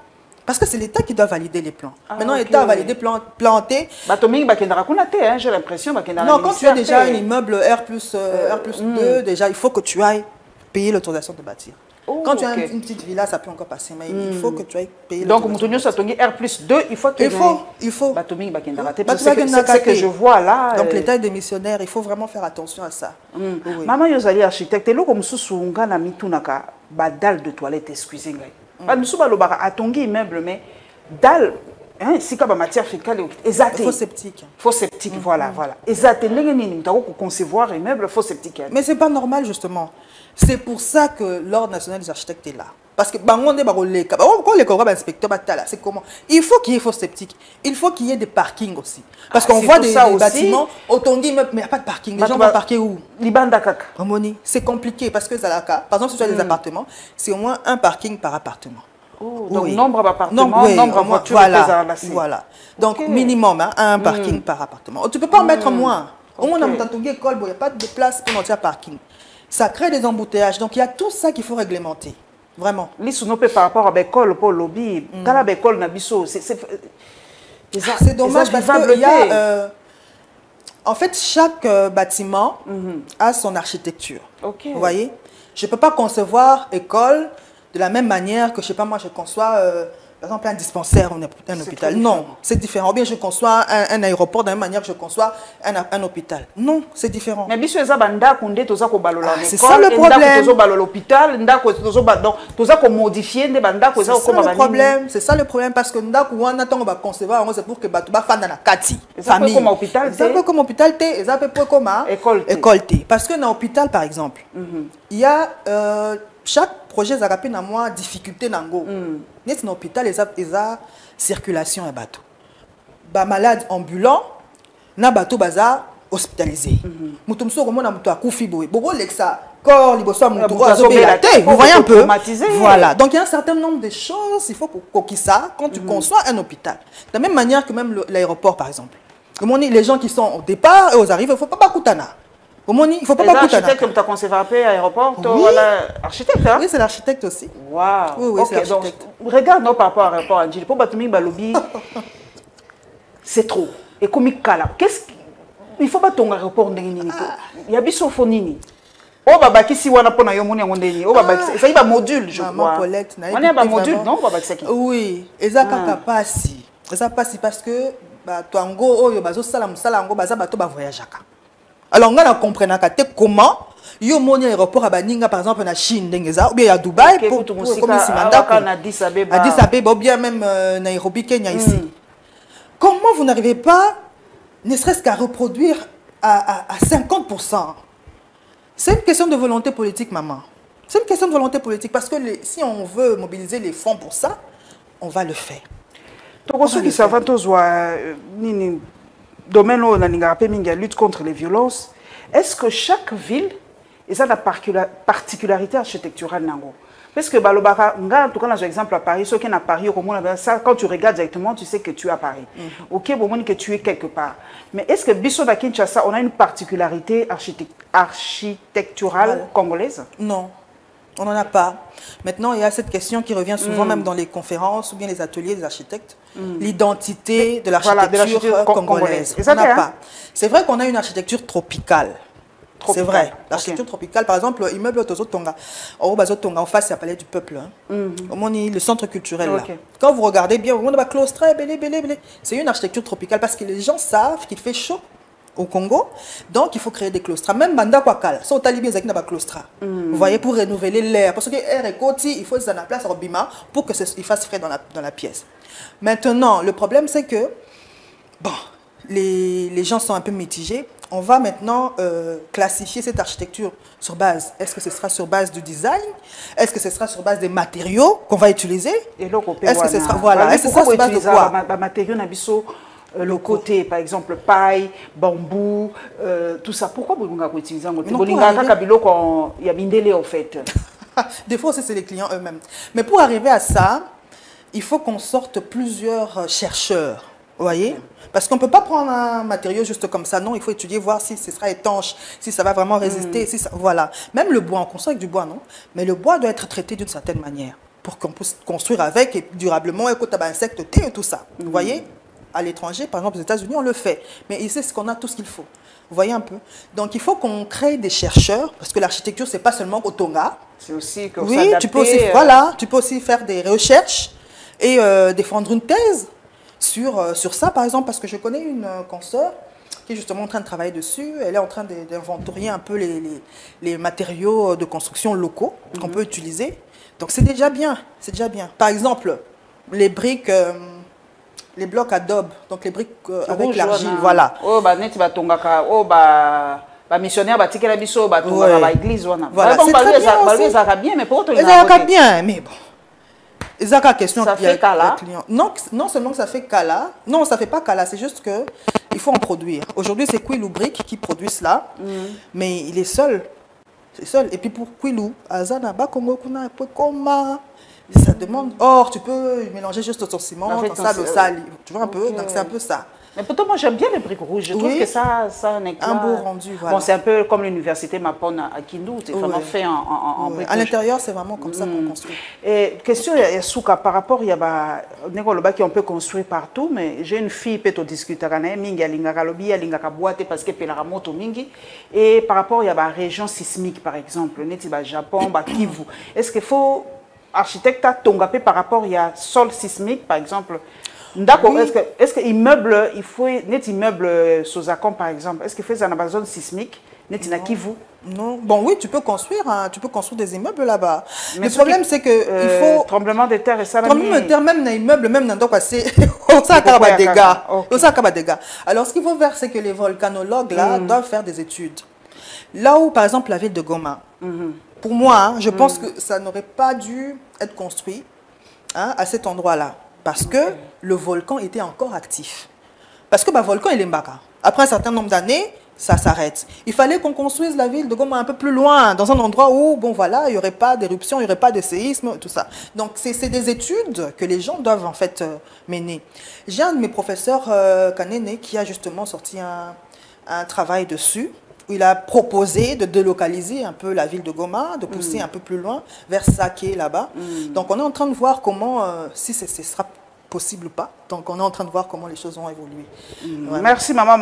Parce que c'est l'État qui doit valider les plans. Maintenant, l'État a validé planté. J'ai l'impression. Non, quand tu as déjà un immeuble R+2, déjà, il faut que tu ailles payer l'autorisation de bâtir. Oh, quand tu as une petite villa, ça peut encore passer, mais il faut que tu ailles payer. Donc, R+2, il faut qu'il y ait... Il faut. C'est ce que je vois là. Donc, l'État est démissionnaire, il faut vraiment faire attention à ça. Oui. Maman, Yozali architecte, et là, comme Sousunga na mitunaka, dalle de toilette, excusez-moi. Nous sommes à Tongi immeuble, mais dalle, si comme matière fécale, faux septique. Faux septique, voilà. Exactement. Nous avons concevoir immeuble faux septique. Mais c'est pas normal, justement. C'est pour ça que l'Ordre national des architectes est là. Parce que quand les inspecteurs, c'est comment? Il faut qu'il y ait faux septique. Il faut qu'il y ait des parkings aussi. Parce qu'on voit des bâtiments, mais il n'y a pas de parking. Les gens vont parquer où? C'est compliqué parce que par exemple, si tu as des appartements, c'est au moins un parking par appartement. Oh, donc nombre d'appartements, nombre de voitures. Voilà. Donc minimum, un parking par appartement. Tu ne peux pas en mettre moins. Au moins, il n'y a pas de place pour notre parking. Ça crée des embouteillages. Donc il y a tout ça qu'il faut réglementer. Vraiment. Par rapport à l'école, pour le lobby, dans l'école, c'est dommage parce qu'il y a... en fait, chaque bâtiment a son architecture. Vous voyez? Je ne peux pas concevoir école de la même manière que, je ne sais pas, moi, je conçois, par exemple, un dispensaire ou un hôpital. Non, c'est différent. Ou bien je conçois un aéroport de la même manière que je conçois un hôpital. Non, c'est différent. Mais c'est ça le problème. C'est ça le problème. C'est ça le problème parce que nous avons concevoir, c'est pour que nous c'est un peu comme hôpital. C'est un peu comme hôpital, c'est un peu comme école. Parce que dans l'hôpital, par exemple, il y a... chaque projet a une difficulté dans l'hôpital, il y a circulation et bateau. Les malades ambulants, les bateaux hospitalisés. Vous voyez un peu. Voilà. Donc il y a un certain nombre de choses, il faut que ça, quand tu conçois un hôpital. De la même manière que même l'aéroport, par exemple. Les gens qui sont au départ et aux arrivées, il ne faut pas Koutana. Il ne faut pas l'architecte comme tu as concevoir à l'aéroport, l'architecte. Oui, c'est l'architecte aussi. Waouh. Oui, c'est l'architecte. Regarde par rapport à l'aéroport, Angélique. Pour Batoumi Balobi, c'est trop. Et comme il faut pas ton aéroport. Il y a des sophonie. Oh, baba, qui si on a pas yomoni à mon déni. Oh, baba, ça y va module, je crois. On est à module, non, baba, c'est qui? Oui, et ça pas si. Ça passe parce que toi, en gros, oh, bazo salam salam, go baza bato ba voyagaka. Alors, on a compris comment yo moni aéroport à Baninga par exemple en Chine ou bien à Dubaï pour comme Addis Abeba ou bien même Nairobi Kenya ici. Comment vous n'arrivez pas ne serait-ce qu'à reproduire à 50%? C'est une question de volonté politique, maman. C'est une question de volonté politique parce que si on veut mobiliser les fonds pour ça, on va le faire. Donc, ceux qui savent domaine où on a lutte contre les violences, est-ce que chaque ville a la particularité architecturale? Parce que en tout cas, dans exemple à Paris, ceux qui sont à Paris, quand tu regardes directement, tu sais que tu es à Paris. Ok, bon, que tu es quelque part. Mais est-ce que Bissot à Kinshasa, on a une particularité architecturale congolaise? Non, on n'en a pas. Maintenant, il y a cette question qui revient souvent même dans les conférences ou bien les ateliers des architectes. L'identité de l'architecture congolaise. On n'a pas. C'est vrai qu'on a une architecture tropicale. C'est vrai. L'architecture tropicale, par exemple, l'immeuble Tozotonga, en face, c'est le palais du peuple. Le centre culturel. Là. Quand vous regardez bien, on a claustre, c'est une architecture tropicale parce que les gens savent qu'il fait chaud au Congo, donc il faut créer des claustras. Même Banda Kwakal, son talibé il y a des claustras. Vous voyez, pour renouveler l'air. Parce que l'air est côté, il faut que ça ait place à Robima pour qu'il fasse frais dans la pièce. Maintenant, le problème, c'est que, bon, les gens sont un peu mitigés. On va maintenant classifier cette architecture sur base. Est-ce que ce sera sur base du design? Est-ce que ce sera sur base des matériaux qu'on va utiliser? Est-ce que ce sera, voilà, est-ce que ça sur base de quoi? Matériaux le côté, par exemple, paille, bambou, tout ça. Pourquoi vous avez utilisé un côté? Il y a bindélé en fait. Des fois, c'est les clients eux-mêmes. Mais pour arriver à ça, il faut qu'on sorte plusieurs chercheurs Vous voyez? Parce qu'on ne peut pas prendre un matériau juste comme ça. Non, il faut étudier, voir si ce sera étanche, si ça va vraiment résister. Si ça, voilà. Même le bois, on construit avec du bois, non? Mais le bois doit être traité d'une certaine manière pour qu'on puisse construire avec et durablement, et que insectes, et tout ça. Vous voyez? À l'étranger, par exemple, aux États-Unis, on le fait. Mais ici, c'est qu'on a tout ce qu'il faut. Vous voyez un peu? Donc, il faut qu'on crée des chercheurs, parce que l'architecture, ce n'est pas seulement au Tonga. C'est aussi que oui, tu peux aussi, voilà, tu peux aussi faire des recherches et défendre une thèse sur ça, par exemple, parce que je connais une consoeur qui est justement en train de travailler dessus. Elle est en train d'inventorier un peu les matériaux de construction locaux qu'on peut utiliser. Donc, c'est déjà bien, c'est déjà bien. Par exemple, les briques... les blocs adobe, donc les briques avec l'argile, voilà. Oh, bah, net, bah, tongaka, oh, bah, missionnaire, bah, tikela biso, bah, tongaka, bah, église, voilà. Voilà, c'est très bien. Ça va bien, mais pour autre, ça va bien, mais bon. Ça question. Ça fait cala. Non seulement ça fait cala, non, ça fait pas cala, c'est juste que il faut en produire. Aujourd'hui, c'est Quilou Brick qui produit cela, mais il est seul. C'est seul. Et puis pour Quilou, Azana, ba Congo, kuna, Koma. Ça demande. Or, tu peux mélanger juste ton ciment, ton sable au sel. Tu vois un peu? Donc, c'est un peu ça. Mais pourtant, moi, j'aime bien les briques rouges. Je trouve que ça un éclat. Un beau rendu, voilà. Bon, c'est un peu comme l'université Mapon à Kindu. C'est vraiment fait en briques rouges. À l'intérieur, c'est vraiment comme ça qu'on construit. Et question, Yasuka, par rapport, il y a qui on peut construire partout, mais j'ai une fille, peut-être discuter avec Mingi, Alingakalobi, Alingakaboate, parce qu'elle a moto Mingi. Et par rapport, il y a la région sismique, par exemple, le Japon, Kivu. Est-ce qu'il faut. Architecte a tongapé par rapport il y a sol sismique par exemple. D'accord. Oui. Est-ce que immeuble il faut net immeuble Sozakon par exemple. Est-ce qu'il fait dans la zone sismique net na Kivu? Non. Bon oui, tu peux construire des immeubles là-bas. Le problème c'est que il faut tremblement de terre et ça. Tremblement de terre même dans immeuble même dans donc c'est ça acaba dégâts. Ça acaba dégâts. Alors ce qu'il faut faire c'est que les volcanologues là doivent faire des études. Là où par exemple la ville de Goma. Pour moi, je pense que ça n'aurait pas dû être construit à cet endroit-là. Parce que le volcan était encore actif. Parce que le volcan, il est mbaka. Après un certain nombre d'années, ça s'arrête. Il fallait qu'on construise la ville de Goma un peu plus loin, dans un endroit où, bon voilà, il n'y aurait pas d'éruption, il n'y aurait pas de séisme, tout ça. Donc, c'est des études que les gens doivent en fait mener. J'ai un de mes professeurs, Kanene, qui a justement sorti un travail dessus. Il a proposé de délocaliser un peu la ville de Goma, de pousser un peu plus loin, vers Saké, là-bas. Donc, on est en train de voir comment, si ce sera possible ou pas. Donc, on est en train de voir comment les choses vont évoluer. Merci, maman.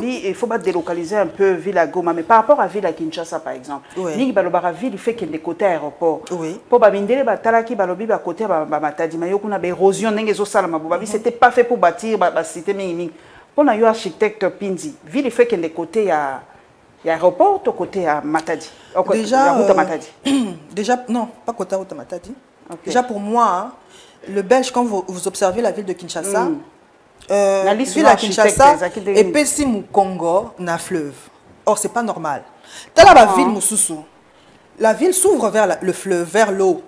Il faut pas délocaliser un peu ville à Goma. Mais par rapport à ville à Kinshasa, par exemple, ville, il fait qu'il y ait des côtés aéroports. Pour Babindele, Batalaki, Balobi, côté Matadi, Mayokuna, érosion, c'était pas fait pour bâtir la cité minimum. Pour un architecte Pinzi, ville fait qu'il y a des côtés à l'aéroport ou côté à Matadi. Déjà, route à Matadi. Déjà, non, pas côté à route à Matadi. Déjà pour moi, le Belge, quand vous observez la ville de Kinshasa, la ville à Kinshasa est pessime au Congo, na fleuve. Or, c'est pas normal. Dans la ville Moussousou, la ville s'ouvre vers le fleuve, vers l'eau.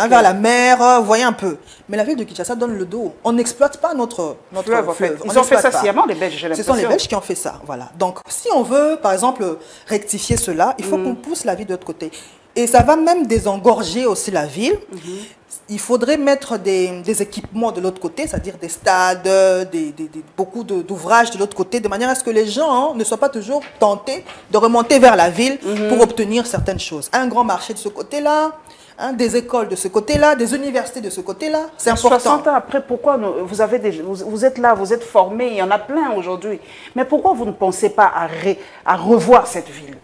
Vers la mer, vous voyez un peu. Mais la ville de Kinshasa donne le dos. On n'exploite pas notre fleuve. En fait. Ils ont fait ça sciemment, les Belges, j'ai l'impression. Ce sont les Belges qui ont fait ça, voilà. Donc, si on veut, par exemple, rectifier cela, il faut qu'on pousse la ville de l'autre côté. Et ça va même désengorger aussi la ville. Il faudrait mettre des équipements de l'autre côté, c'est-à-dire des stades, beaucoup d'ouvrages de l'autre côté, de manière à ce que les gens ne soient pas toujours tentés de remonter vers la ville pour obtenir certaines choses. Un grand marché de ce côté-là, des écoles de ce côté-là, des universités de ce côté-là, c'est important. 60 ans après, pourquoi vous êtes là, vous êtes formés, il y en a plein aujourd'hui. Mais pourquoi vous ne pensez pas à revoir cette ville?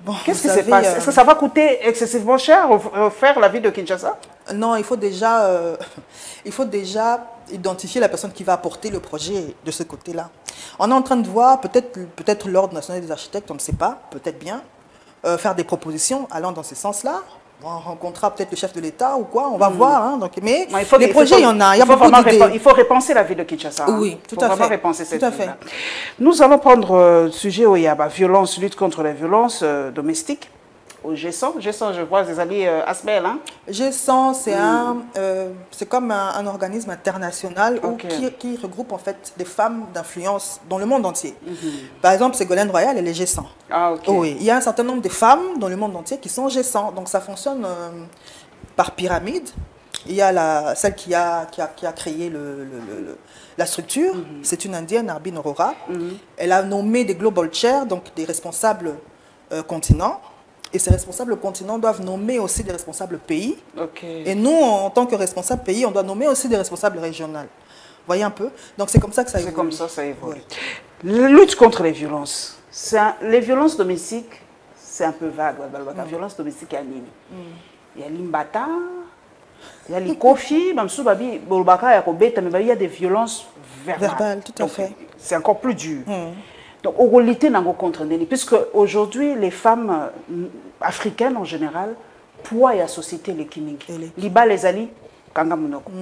Bon, qu'est-ce qui se passe? Est-ce que ça va coûter excessivement cher faire la ville de Kinshasa? Non, il faut déjà identifier la personne qui va apporter le projet de ce côté-là. On est en train de voir, peut-être l'Ordre national des architectes, on ne sait pas, peut-être bien, faire des propositions allant dans ce sens-là. On rencontrera peut-être le chef de l'État ou quoi, on va voir. Hein, donc, mais les projets, il y en a. Il y a beaucoup d'idées. Il faut repenser la ville de Kinshasa. Oui, tout à fait. Vraiment repenser cette ville. Nous allons prendre le sujet où il y a violence, lutte contre les violences domestiques. Au G100, je vois des amis Asbel. Hein? G100, c'est comme un organisme international qui regroupe en fait des femmes d'influence dans le monde entier. Par exemple, Ségolène Royal, elle est G100. Ah, ok. Oui, il y a un certain nombre de femmes dans le monde entier qui sont G100. Donc ça fonctionne par pyramide. Il y a celle qui a créé la structure, c'est une Indienne, Arbin Aurora. Elle a nommé des Global Chairs, donc des responsables continents. Et ces responsables continents doivent nommer aussi des responsables pays. Et nous, en tant que responsables pays, on doit nommer aussi des responsables régionaux. Vous voyez un peu? Donc c'est comme ça que ça évolue. C'est comme ça évolue. Ouais. Lutte contre les violences. Les violences domestiques, c'est un peu vague. La violence domestique, il y a l'imbata, il y a les kofi, il y a des violences verbales. Tout à fait. C'est encore plus dur. Donc, on lutte contre les puisque aujourd'hui, les femmes africaines en général, poids et la société, les kimingi. Liba, les ali, kangamunoko,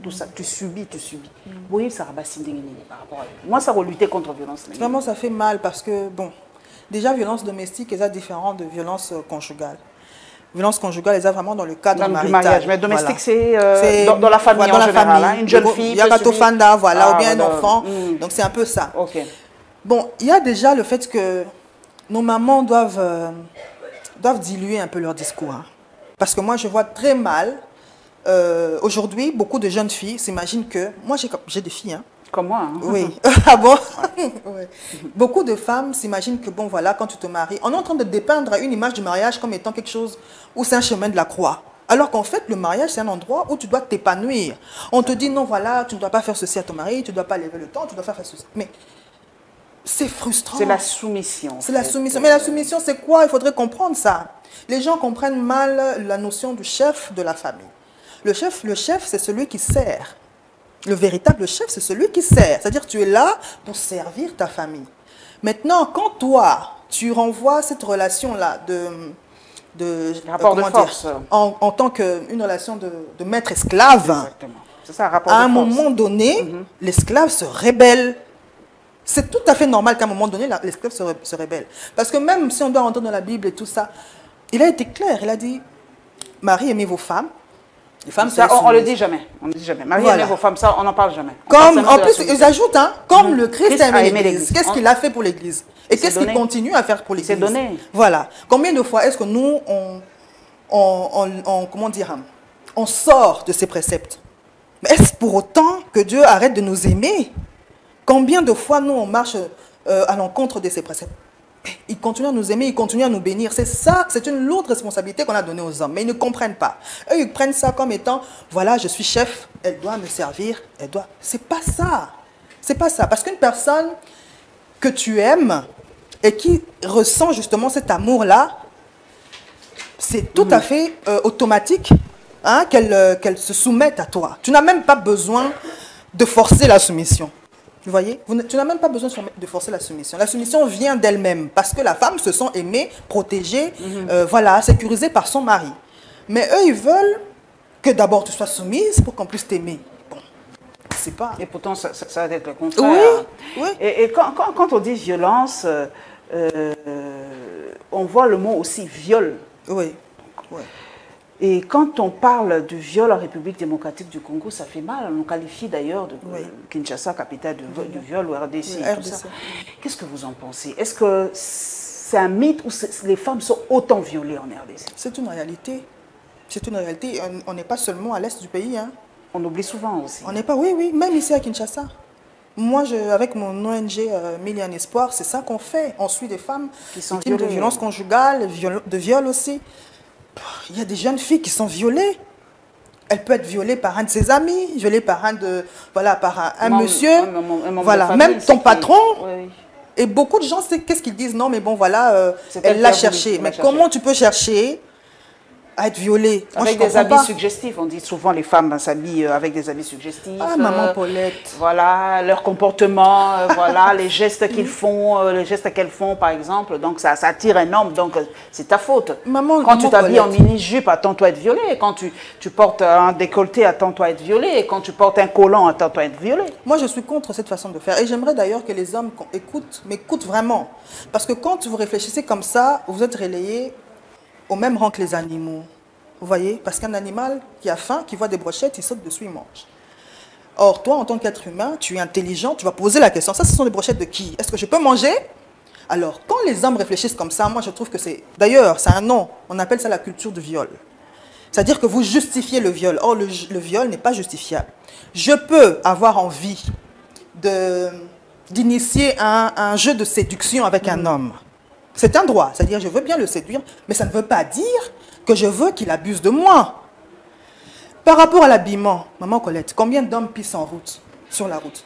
tout ça, tu subis. Oui, ça rabasse par rapport à moi, ça va lutter contre la violence. Vraiment, ça fait mal parce que, bon, déjà, violence domestique, c'est différent de violence conjugale. Violence conjugale, elle est vraiment dans le cadre marital. Mais domestique, c'est dans la famille en général. Hein, une jeune fille. Il y a Katofanda, voilà, ou bien un enfant. Donc, c'est un peu ça. Bon, il y a déjà le fait que nos mamans doivent diluer un peu leur discours. Hein. Parce que moi, je vois très mal, aujourd'hui, beaucoup de jeunes filles s'imaginent que... Moi, j'ai des filles, hein. Comme moi. Hein. Oui. Ah bon? Ouais. Beaucoup de femmes s'imaginent que, bon, voilà, quand tu te maries, on est en train de dépeindre une image du mariage comme étant quelque chose où c'est un chemin de la croix. Alors qu'en fait, le mariage, c'est un endroit où tu dois t'épanouir. On te dit, non, voilà, tu ne dois pas faire ceci à ton mari, tu ne dois pas lever le temps, tu dois faire ceci. Mais c'est frustrant. C'est la soumission. C'est la soumission. Mais la soumission, c'est quoi? Il faudrait comprendre ça. Les gens comprennent mal la notion du chef de la famille. Le chef, c'est celui qui sert. Le véritable chef, c'est celui qui sert. C'est-à-dire que tu es là pour servir ta famille. Maintenant, quand toi, tu renvoies cette relation-là rapport de force. En tant qu'une relation de maître-esclave, c'est ça, rapport à de un force. moment donné, l'esclave se rébelle. C'est tout à fait normal qu'à un moment donné, l'esclave se rébelle. Parce que même si on doit rentrer dans la Bible et tout ça, il a été clair, il a dit, Marie, aimez vos femmes. Les femmes, ça, on ne le dit jamais. On ne dit jamais. Marie, aimez vos femmes, ça, on n'en parle jamais. En plus, ils ajoutent, hein, comme le Christ a aimé l'Église. Qu'est-ce qu'il a fait pour l'Église? Et qu'est-ce qu'il continue à faire pour l'Église? C'est donné. Voilà. Combien de fois est-ce que nous, comment dire, on sort de ces préceptes? Mais est-ce pour autant que Dieu arrête de nous aimer? Combien de fois nous, on marche à l'encontre de ces préceptes? Il continue à nous aimer, il continue à nous bénir. C'est ça, c'est une lourde responsabilité qu'on a donnée aux hommes. Mais ils ne comprennent pas. Eux, ils prennent ça comme étant, voilà, je suis chef, elle doit me servir, elle doit... C'est pas ça. C'est pas ça. Parce qu'une personne que tu aimes et qui ressent justement cet amour-là, c'est tout à fait automatique, hein, qu'elle se soumette à toi. Tu n'as même pas besoin de forcer la soumission. Vous voyez, tu n'as même pas besoin de forcer la soumission. La soumission vient d'elle-même parce que la femme se sent aimée, protégée, voilà, sécurisée par son mari. Mais eux, ils veulent que d'abord tu sois soumise pour qu'on puisse t'aimer. Bon, c'est pas... Et pourtant, ça va être le contraire. Oui, oui. Et quand on dit violence, on voit le mot aussi viol. Oui, oui. Et quand on parle du viol en République démocratique du Congo, ça fait mal. On qualifie d'ailleurs de Kinshasa, capitale du viol, ou RDC. Tout ça. Qu'est-ce que vous en pensez? Est-ce que c'est un mythe ou les femmes sont autant violées en RDC? C'est une réalité. C'est une réalité. On n'est pas seulement à l'est du pays. Hein. On oublie souvent aussi. On n'est pas, oui, même ici à Kinshasa. Moi, avec mon ONG Million Espoir, c'est ça qu'on fait. On suit des femmes qui sont victimes de violences conjugales, de viol aussi. Il y a des jeunes filles qui sont violées. Elle peut être violée par un de ses amis, violée par par un monsieur, voilà, même ton patron. Oui. Et beaucoup de gens, qu'est-ce qu'ils disent? Non, mais bon, voilà, elle l'a cherché. Mais comment tu peux chercher à être violée? Avec des habits suggestifs. On dit souvent les femmes s'habillent avec des habits suggestifs. Ah, maman Paulette. Voilà, leur comportement, voilà, les gestes qu'ils font, les gestes qu'elles font, par exemple. Donc, ça attire un homme, donc c'est ta faute. Quand tu t'habilles en mini-jupe, attends-toi à être violée. Quand tu portes un décolleté, attends-toi à être violée. Quand tu portes un collant, attends-toi à être violée. Moi, je suis contre cette façon de faire. Et j'aimerais d'ailleurs que les hommes m'écoutent vraiment. Parce que quand vous réfléchissez comme ça, vous êtes relayés au même rang que les animaux. Vous voyez? Parce qu'un animal qui a faim, qui voit des brochettes, il saute dessus, il mange. Or, toi, en tant qu'être humain, tu es intelligent, tu vas poser la question, ça, ce sont des brochettes de qui? Est-ce que je peux manger? Alors, quand les hommes réfléchissent comme ça, moi, je trouve que c'est... D'ailleurs, c'est un nom, on appelle ça la culture du viol. C'est-à-dire que vous justifiez le viol. Or, le viol n'est pas justifiable. Je peux avoir envie d'initier un jeu de séduction avec un homme. C'est un droit. C'est-à-dire, je veux bien le séduire, mais ça ne veut pas dire que je veux qu'il abuse de moi. Par rapport à l'habillement, maman Colette, combien d'hommes pissent en route, sur la route?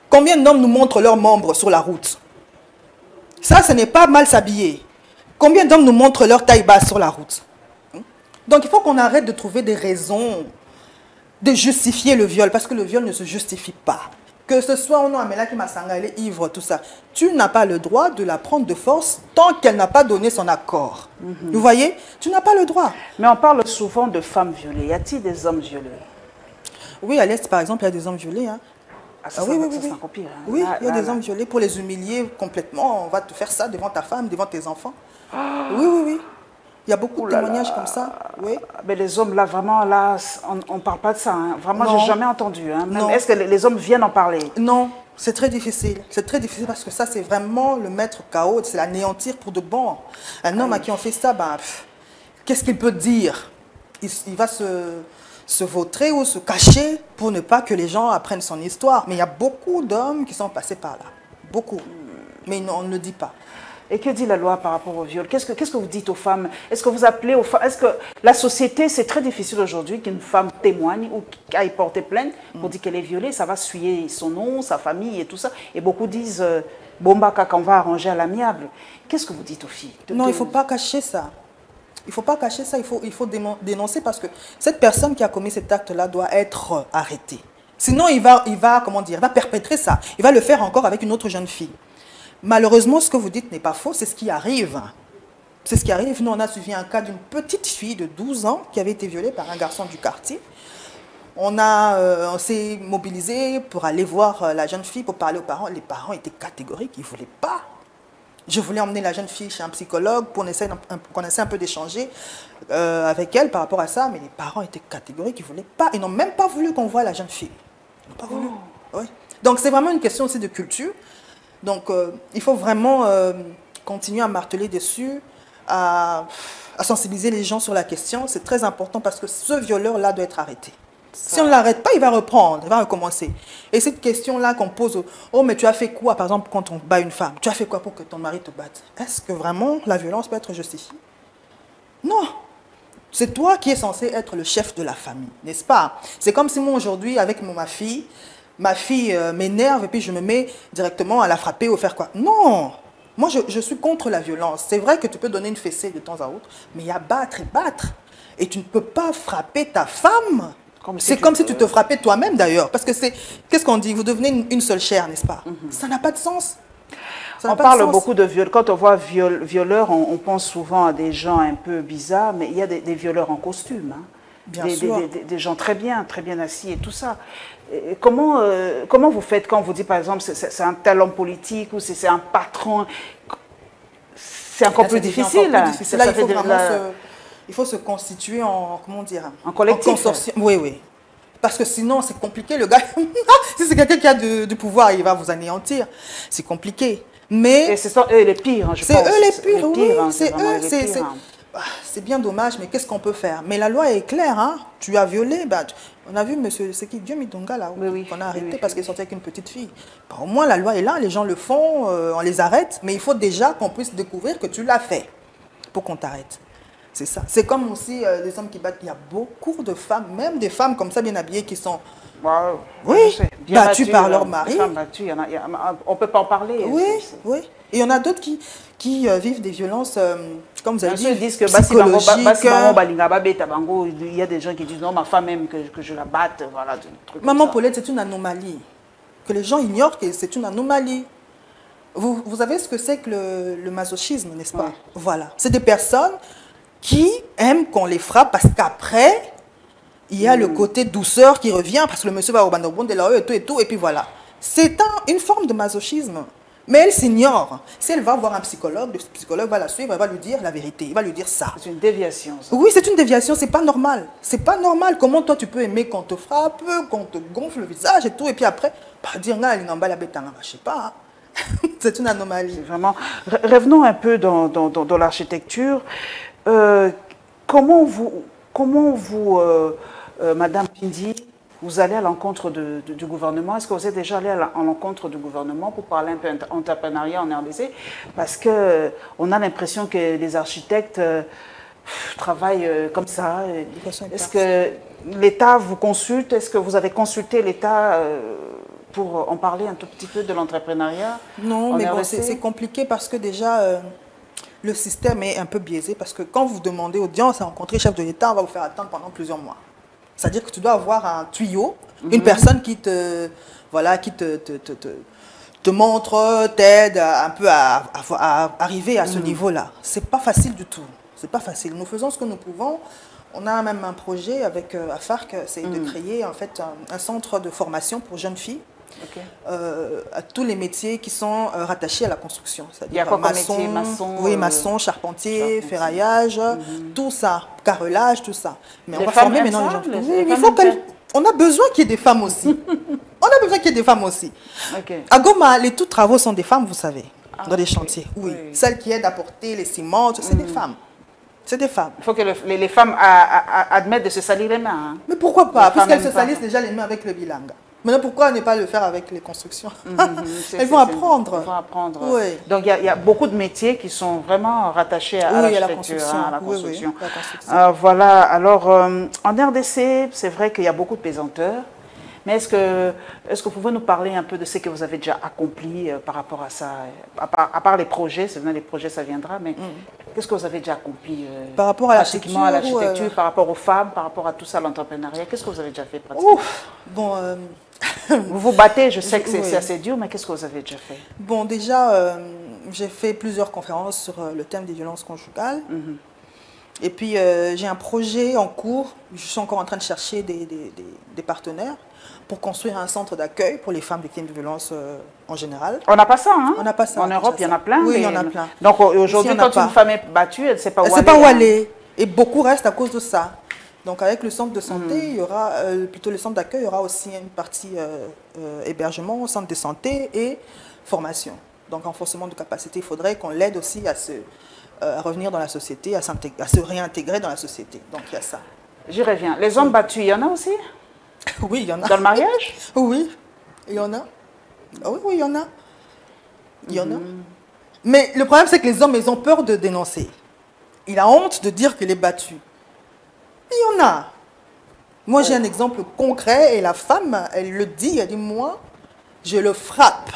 Combien d'hommes nous montrent leurs membres sur la route? Ça, ce n'est pas mal s'habiller. Combien d'hommes nous montrent leur taille basse sur la route? Donc, il faut qu'on arrête de trouver des raisons de justifier le viol, parce que le viol ne se justifie pas. Que ce soit ou non, Amela qui m'a sangé, elle est ivre, tout ça. Tu n'as pas le droit de la prendre de force tant qu'elle n'a pas donné son accord. Vous voyez? Tu n'as pas le droit. Mais on parle souvent de femmes violées. Y a-t-il des hommes violés? Oui, à l'Est, par exemple, il y a des hommes violés. Hein. Ah, ça, oui, c'est encore pire. Hein. Oui, il y a des hommes violés pour les humilier complètement. On va te faire ça devant ta femme, devant tes enfants. Oui, oui, oui. Il y a beaucoup de témoignages comme ça. Oui. Mais les hommes, là, vraiment, là, on ne parle pas de ça. Hein. Vraiment, je n'ai jamais entendu. Hein. Est-ce que les hommes viennent en parler? Non, c'est très difficile. C'est très difficile parce que ça, c'est vraiment le mettre KO, c'est l'anéantir pour de bon. Un homme à qui on fait ça, ben, qu'est-ce qu'il peut dire? Il va se vautrer ou se cacher pour ne pas que les gens apprennent son histoire. Mais il y a beaucoup d'hommes qui sont passés par là. Beaucoup. Mais on ne le dit pas. Et que dit la loi par rapport au viol? Qu'est-ce que vous dites aux femmes? Est-ce que vous appelez aux femmes? Est-ce que la société, c'est très difficile aujourd'hui qu'une femme témoigne ou qu'elle porte plainte pour dire qu'elle est violée? Ça va suyer son nom, sa famille et tout ça. Et beaucoup disent, bomba kaka, on va arranger à l'amiable. Qu'est-ce que vous dites aux filles? Non, il ne faut pas cacher ça. Il ne faut pas cacher ça, il faut dénoncer parce que cette personne qui a commis cet acte-là doit être arrêtée. Sinon, il va perpétrer ça. Il va le faire encore avec une autre jeune fille. Malheureusement, ce que vous dites n'est pas faux, c'est ce qui arrive. C'est ce qui arrive. Nous, on a suivi un cas d'une petite fille de 12 ans qui avait été violée par un garçon du quartier. On s'est mobilisé pour aller voir la jeune fille, pour parler aux parents. Les parents étaient catégoriques, ils ne voulaient pas. Je voulais emmener la jeune fille chez un psychologue pour qu'on essaie un peu d'échanger avec elle par rapport à ça, mais les parents étaient catégoriques, ils ne voulaient pas. Ils n'ont même pas voulu qu'on voie la jeune fille. Ils n'ont pas voulu. Oui. Donc, c'est vraiment une question aussi de culture. Donc, il faut vraiment continuer à marteler dessus, à sensibiliser les gens sur la question. C'est très important parce que ce violeur-là doit être arrêté. Si on ne l'arrête pas, il va reprendre, il va recommencer. Et cette question-là qu'on pose, oh, mais tu as fait quoi, par exemple, quand on bat une femme? Tu as fait quoi pour que ton mari te batte? Est-ce que vraiment la violence peut être justifiée? Non. C'est toi qui es censé être le chef de la famille, n'est-ce pas? C'est comme si moi, aujourd'hui, avec ma fille m'énerve et puis je me mets directement à la frapper ou faire quoi? Non! Moi, je suis contre la violence. C'est vrai que tu peux donner une fessée de temps à autre, mais il y a battre et battre. Et tu ne peux pas frapper ta femme. C'est comme si tu te frappais toi-même d'ailleurs. Parce que qu'est-ce qu'on dit? Vous devenez une seule chair, n'est-ce pas? Ça n'a pas de sens. On parle beaucoup de viol. Quand on voit violeur, on pense souvent à des gens un peu bizarres, mais il y a des violeurs en costume. Hein. Bien sûr. Des gens très bien assis et tout ça. Et comment vous faites quand on vous dit, par exemple, c'est un tel homme politique ou c'est un patron? C'est encore plus difficile. Là, il faut se constituer en, comment dire? En collectif. En consortium. Oui, oui. Parce que sinon, c'est compliqué. Le gars, si c'est quelqu'un qui a du pouvoir, il va vous anéantir. C'est compliqué. Mais et ce sont eux les pires, je pense. C'est eux les pires, oui. C'est eux. C'est bien dommage, mais qu'est-ce qu'on peut faire? Mais la loi est claire, hein? Tu as violé, on a vu monsieur, c'est qui, Dieu Midonga là, qu'on a arrêté parce qu'il sortait avec une petite fille. Au moins la loi est là, les gens le font, on les arrête, mais il faut déjà qu'on puisse découvrir que tu l'as fait pour qu'on t'arrête. C'est ça. C'est comme aussi les hommes qui battent. Il y a beaucoup de femmes, même des femmes comme ça bien habillées qui sont battues par leur mari. On ne peut pas en parler. Oui, oui. Et il y en a d'autres qui vivent des violences, comme vous avez dit, ils disent que psychologiques. Il y a des gens qui disent non, ma femme aime que je la batte. Voilà, Maman Paulette, c'est une anomalie. Que les gens ignorent que c'est une anomalie. Vous savez ce que c'est que le masochisme, n'est-ce pas? Voilà. C'est des personnes qui aiment qu'on les frappe parce qu'après, il y a le côté douceur qui revient parce que le monsieur va au bandobon de là et tout, et puis voilà. C'est une forme de masochisme. Mais elle s'ignore. Si elle va voir un psychologue, le psychologue va la suivre, il va lui dire la vérité, il va lui dire ça. C'est une déviation. Ça. Oui, c'est une déviation, c'est pas normal. C'est pas normal. Comment toi tu peux aimer qu'on te frappe, qu'on te gonfle le visage et tout, et puis après, dire je sais pas. C'est une anomalie. Vraiment. Revenons un peu dans l'architecture. Comment comment vous, Madame Pindi, vous allez à l'encontre du gouvernement? Est-ce que vous êtes déjà allé à l'encontre du gouvernement pour parler un peu d'entrepreneuriat en RDC? Parce qu'on a l'impression que les architectes travaillent comme ça. Est-ce que l'État vous consulte? Est-ce que vous avez consulté l'État pour en parler un tout petit peu de l'entrepreneuriat? Non, mais bon, c'est compliqué parce que déjà, le système est un peu biaisé. Parce que quand vous demandez audience à rencontrer le chef de l'État, on va vous faire attendre pendant plusieurs mois. C'est-à-dire que tu dois avoir un tuyau, une personne qui te, voilà, qui te montre, t'aide un peu à arriver à ce niveau-là. C'est pas facile du tout. C'est pas facile. Nous faisons ce que nous pouvons. On a même un projet avec AFARC, c'est de créer en fait un centre de formation pour jeunes filles. À tous les métiers qui sont rattachés à la construction. Il y a quoi comme métier? Maçon, oui, maçon, charpentier, ferraillage, tout ça, carrelage, tout ça. Mais les on va femmes former maintenant ça, les gens. Oui, il faut on a besoin qu'il y ait des femmes aussi. On a besoin qu'il y ait des femmes aussi. À Goma, les tous travaux sont des femmes, vous savez, dans les chantiers. Oui. Celles qui aident à porter les ciments, c'est des femmes. C'est des femmes. Il faut que les femmes admettent de se salir les mains. Hein. Mais pourquoi pas? Puisqu'elles se salissent déjà les mains avec le bilanga. Maintenant, pourquoi ne pas le faire avec les constructions? Elles vont apprendre. Elles vont apprendre. Oui. Donc, il y a beaucoup de métiers qui sont vraiment rattachés à l'architecture, à la construction. Oui, la construction. Voilà. Alors, en RDC, c'est vrai qu'il y a beaucoup de pesanteurs. Mais est-ce que vous pouvez nous parler un peu de ce que vous avez déjà accompli par rapport à ça? À part les projets, c'est vrai, les projets, ça viendra, mais qu'est-ce que vous avez déjà accompli par rapport à l'architecture, par rapport aux femmes, par rapport à tout ça, l'entrepreneuriat? Qu'est-ce que vous avez déjà fait pratiquement? Bon, vous vous battez, je sais que c'est assez dur, mais qu'est-ce que vous avez déjà fait? Bon, déjà, j'ai fait plusieurs conférences sur le thème des violences conjugales. Et puis, j'ai un projet en cours. Je suis encore en train de chercher des partenaires pour construire un centre d'accueil pour les femmes victimes de violences en général. On n'a pas ça, hein? On n'a pas ça. En Europe, il y en a plein. Oui, il y en a plein. Donc, aujourd'hui, quand une femme est battue, elle ne sait pas où aller. Elle ne sait pas où aller. Et beaucoup restent à cause de ça. Donc, avec le centre de santé, il y aura, plutôt le centre d'accueil, il y aura aussi une partie hébergement, centre de santé et formation. Donc, renforcement de capacité. Il faudrait qu'on l'aide aussi à revenir dans la société, à se réintégrer dans la société. Donc, il y a ça. J'y reviens. Les hommes battus, il y en a aussi? Oui, il y en a. Dans le mariage? Oui, il y en a. Ah oui, il y en a. Il y en a. Mais le problème, c'est que les hommes, ils ont peur de dénoncer. Il a honte de dire qu'il est battu. Il y en a. Moi, j'ai un exemple concret et la femme, elle le dit, elle dit, moi, je le frappe.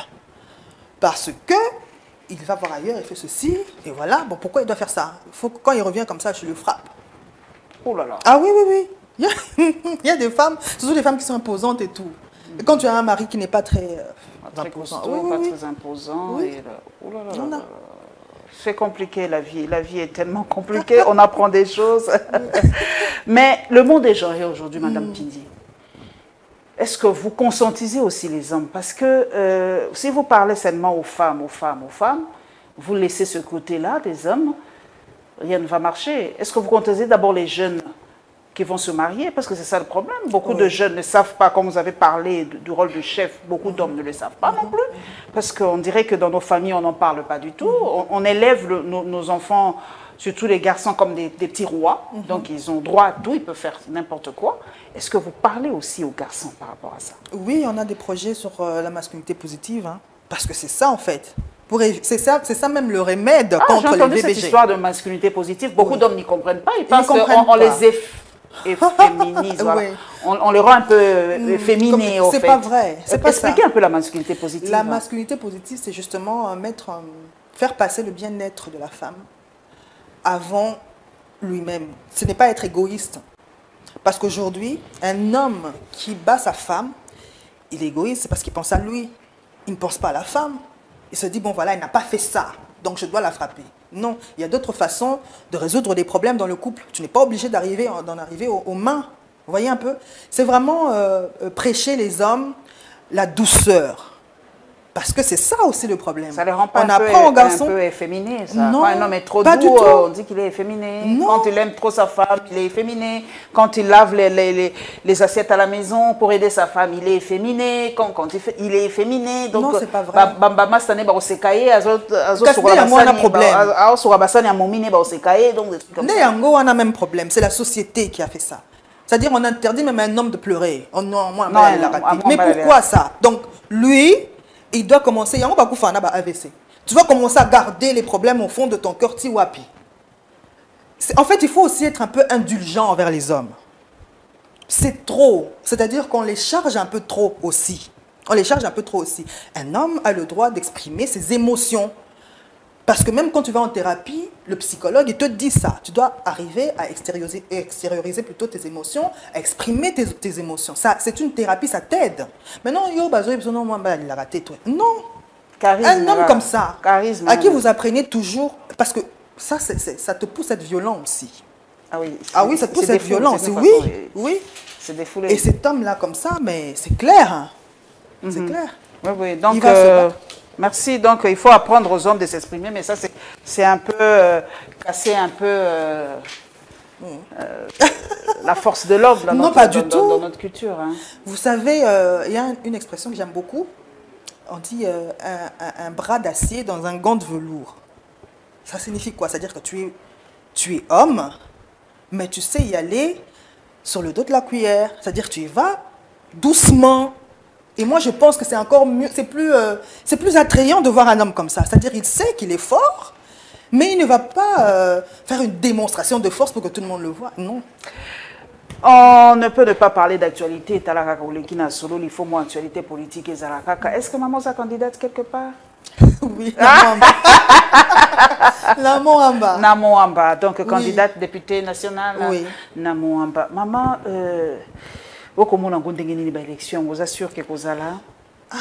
Parce que il va voir ailleurs, il fait ceci, et voilà. Bon, pourquoi il doit faire ça? Il faut que quand il revient comme ça, je le frappe. Oh là là. Ah oui, oui, oui. Il y a des femmes, surtout des femmes qui sont imposantes et tout. Et quand tu as un mari qui n'est pas très imposant. Costaud, pas très imposant. Oui. Et oh là là là. C'est compliqué la vie. La vie est tellement compliquée, on apprend des choses. Mais le monde est genré aujourd'hui, Madame Pindi. Est-ce que vous conscientisez aussi les hommes? Parce que si vous parlez seulement aux femmes, vous laissez ce côté-là des hommes, rien ne va marcher. Est-ce que vous conscientisez d'abord les jeunes qui vont se marier? Parce que c'est ça le problème. Beaucoup de jeunes ne savent pas, comme vous avez parlé du rôle de chef, beaucoup d'hommes ne le savent pas non plus. Parce qu'on dirait que dans nos familles, on n'en parle pas du tout. On élève nos enfants, surtout les garçons, comme des petits rois. Donc, ils ont droit à tout, ils peuvent faire n'importe quoi. Est-ce que vous parlez aussi aux garçons par rapport à ça? Oui, on a des projets sur la masculinité positive. Hein, parce que c'est ça, en fait. C'est ça même le remède contre les VBG. J'ai entendu cette histoire de masculinité positive. Beaucoup d'hommes n'y comprennent pas. Ils pensent qu'on les efféminise. Voilà. On les rend un peu féminés, au fait. C'est pas vrai. Expliquez un peu la masculinité positive. La masculinité positive, c'est justement faire passer le bien-être de la femme avant lui-même. Ce n'est pas être égoïste. Parce qu'aujourd'hui, un homme qui bat sa femme, il est égoïste, c'est parce qu'il pense à lui. Il ne pense pas à la femme. Il se dit, bon voilà, il n'a pas fait ça, donc je dois la frapper. Non, il y a d'autres façons de résoudre des problèmes dans le couple. Tu n'es pas obligé d'en arriver aux mains. Vous voyez un peu? C'est vraiment prêcher les hommes la douceur. Parce que c'est ça aussi le problème. Ça les rend pas on apprend aux garçons. un peu efféminé, ça. Non, quand un homme est trop pas doux, du tout. on dit qu'il est efféminé. Non. Quand il aime trop sa femme, il est efféminé. Quand il lave les assiettes à la maison pour aider sa femme, il est efféminé. Quand il est efféminé. Donc, non, c'est pas vrai. Bamba Stane, ba osekaye, azo surabasani a momine, ba osekaye, donc des trucs comme ça. Yango, on a même problème. C'est la société qui a fait ça. C'est-à-dire, on interdit même à un homme de pleurer. Oh non, moi, elle a raté. Mais pourquoi ça? Donc, lui, il doit commencer. Il y a un AVC. Tu vas commencer à garder les problèmes au fond de ton cœur, Tiwapi. En fait, il faut aussi être un peu indulgent envers les hommes. C'est trop. C'est-à-dire qu'on les charge un peu trop aussi. On les charge un peu trop aussi. Un homme a le droit d'exprimer ses émotions. Parce que même quand tu vas en thérapie, le psychologue, il te dit ça. Tu dois arriver à extérioriser plutôt tes émotions, à exprimer tes émotions. Ça, c'est une thérapie, ça t'aide. Mais non, il a raté, toi. Non. Charisme, un homme comme ça, charisme, à qui vous apprenez toujours... Parce que ça, ça te pousse à être violent aussi. Ah oui, ça te pousse à être violent aussi. Oui. C'est défoulé. Et cet homme-là comme ça, mais c'est clair. Hein. C'est clair. Oui. Donc, merci. Donc, il faut apprendre aux hommes de s'exprimer, mais ça, c'est un peu casser un peu la force de l'homme dans, dans notre culture. Hein. Vous savez, il y a une expression que j'aime beaucoup. On dit un bras d'acier dans un gant de velours. Ça signifie quoi? C'est-à-dire que tu es homme, mais tu sais y aller sur le dos de la cuillère. C'est-à-dire que tu y vas doucement. Et moi, je pense que c'est encore mieux, c'est plus attrayant de voir un homme comme ça. C'est-à-dire qu'il sait qu'il est fort, mais il ne va pas faire une démonstration de force pour que tout le monde le voit. Non. On ne peut ne pas parler d'actualité. Il faut moins actualité politique et Zarakaka. Est-ce que maman est candidate quelque part? Oui, Namo Amba. Namo Amba, donc candidate députée nationale. Oui. Namo Amba. Maman, comment on a gagné une élection? Vous assure que vous allez là?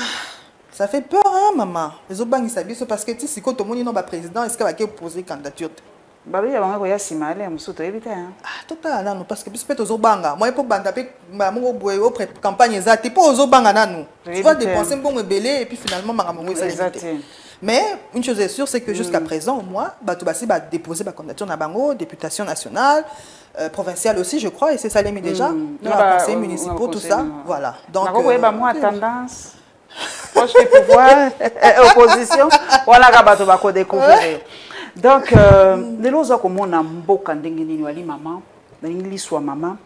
Ça fait peur, hein, maman. Les autres banques, parce que si tout le monde est président, est-ce qu'il va poser candidature? Bah oui, on va y aller, on se trouve total, non, parce que si tu es banga, moi, pour banga, campagne exacte, pour aux banga, tu vas dépenser un bon belé et puis finalement, mais une chose est sûre, c'est que jusqu'à présent, moi, tu vas déposer ma candidature dans Bango, députation nationale, provinciale aussi, je crois, et c'est ça l'est déjà, conseils municipaux, tout ça, voilà. Donc, moi, tendance, proche du pouvoir, opposition, voilà, tu vas découvrir. Donc, les lois comme on a beaucoup de maman, l'histoire maman,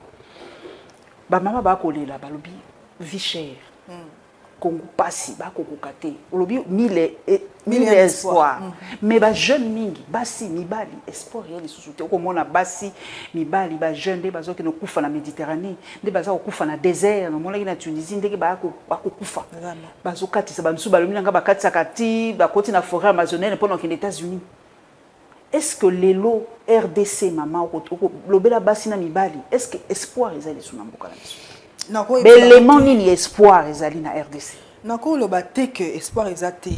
maman va coller là, balobi, vie chère, Congo passi, ba Congo kate, balobi mille espoir, mais ba jeune mingi, basi mibali, espoir yeli susute, comme on a basi mibali, ba jeune de bazo qui no kufa na Méditerranée, de bazo kufa na désert, no mona na Tunisie, ndeke ba kufa, bazo kati sa ba msu balobi nga ba kati sakati, ba koti na forêt amazonienne pendant qu'ils États-Unis. Est-ce que les lots RDC, maman, l'obéla bassina mibali, est-ce que espoir est allé sous n'importe quoi? Mais l'élément ni espoir est allé na RDC. Nako le baté que espoir est allé.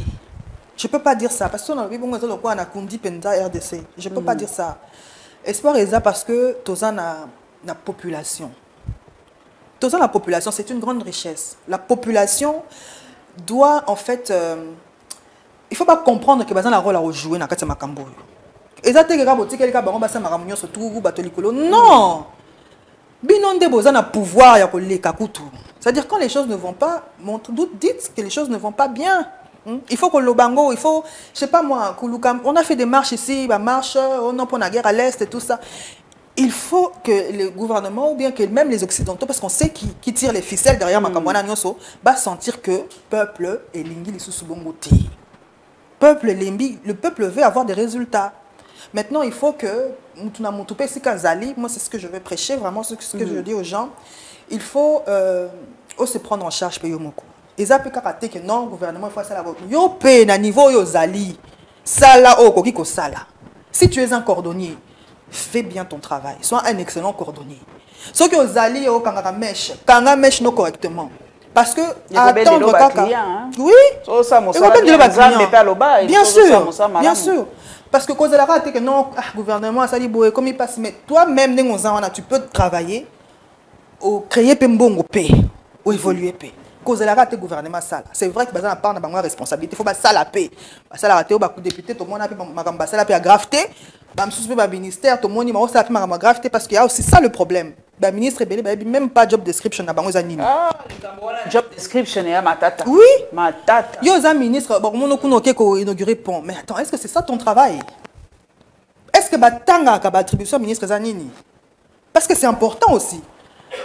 Je peux pas dire ça parce que on a vu bon le quoi on a conduit penda RDC. Je peux pas dire ça. Espoir est là parce que toza na population. Toza la population, c'est une grande richesse. La population doit en fait il faut pas comprendre que bazan a rôle à jouer na kati makambo. Non! Binonde boza na pouvoir ya koleka kutu. C'est-à-dire quand les choses ne vont pas, dites que les choses ne vont pas bien. Il faut que le bango, il faut, je sais pas moi, on a fait des marches ici, des marches, on a pour la guerre à l'Est et tout ça. Il faut que le gouvernement ou bien que même les Occidentaux, parce qu'on sait qui tire les ficelles derrière Makamwana Nyoso, va sentir que peuple et lingi les sous-bongoté. Le peuple veut avoir des résultats. Maintenant, il faut que, moi c'est ce que je vais prêcher, vraiment ce que je dis aux gens, il faut se prendre en charge. Et ça peut karaté que non, le gouvernement, il faut ça. Yo paye na niveau yo zali, sala o kokiko sala. Si tu es un cordonnier, fais bien ton travail, sois un excellent cordonnier. Ce que zali o kanga mèche non correctement. Parce que attendre kaka, oui, bien sûr. Parce que quand elle a dit que non, gouvernement, ça dit comme il passe, mais toi-même, tu peux travailler, au créer pembongo paix, ou évoluer paix. cause la rate gouvernement ça. C'est vrai que bazana part na bango responsabilité, faut ba ça la paix. Ça la rate ba coup député tout le monde a pu makamba ça la paix à gravité. Ba msusu ba ministère tout le monde ma ça la makamba gravité parce qu'il y a aussi ça le problème. Ba ministre belé ba même pas job description na bango za nini. Ah, job description ya matata. Oui, matata. Yo za ministre bon mon okuno ke ko inaugurer pont. Mais attends, est-ce que c'est ça ton travail? Est-ce que ba tanga ka ba attribution ministre za nini? Parce que c'est important aussi.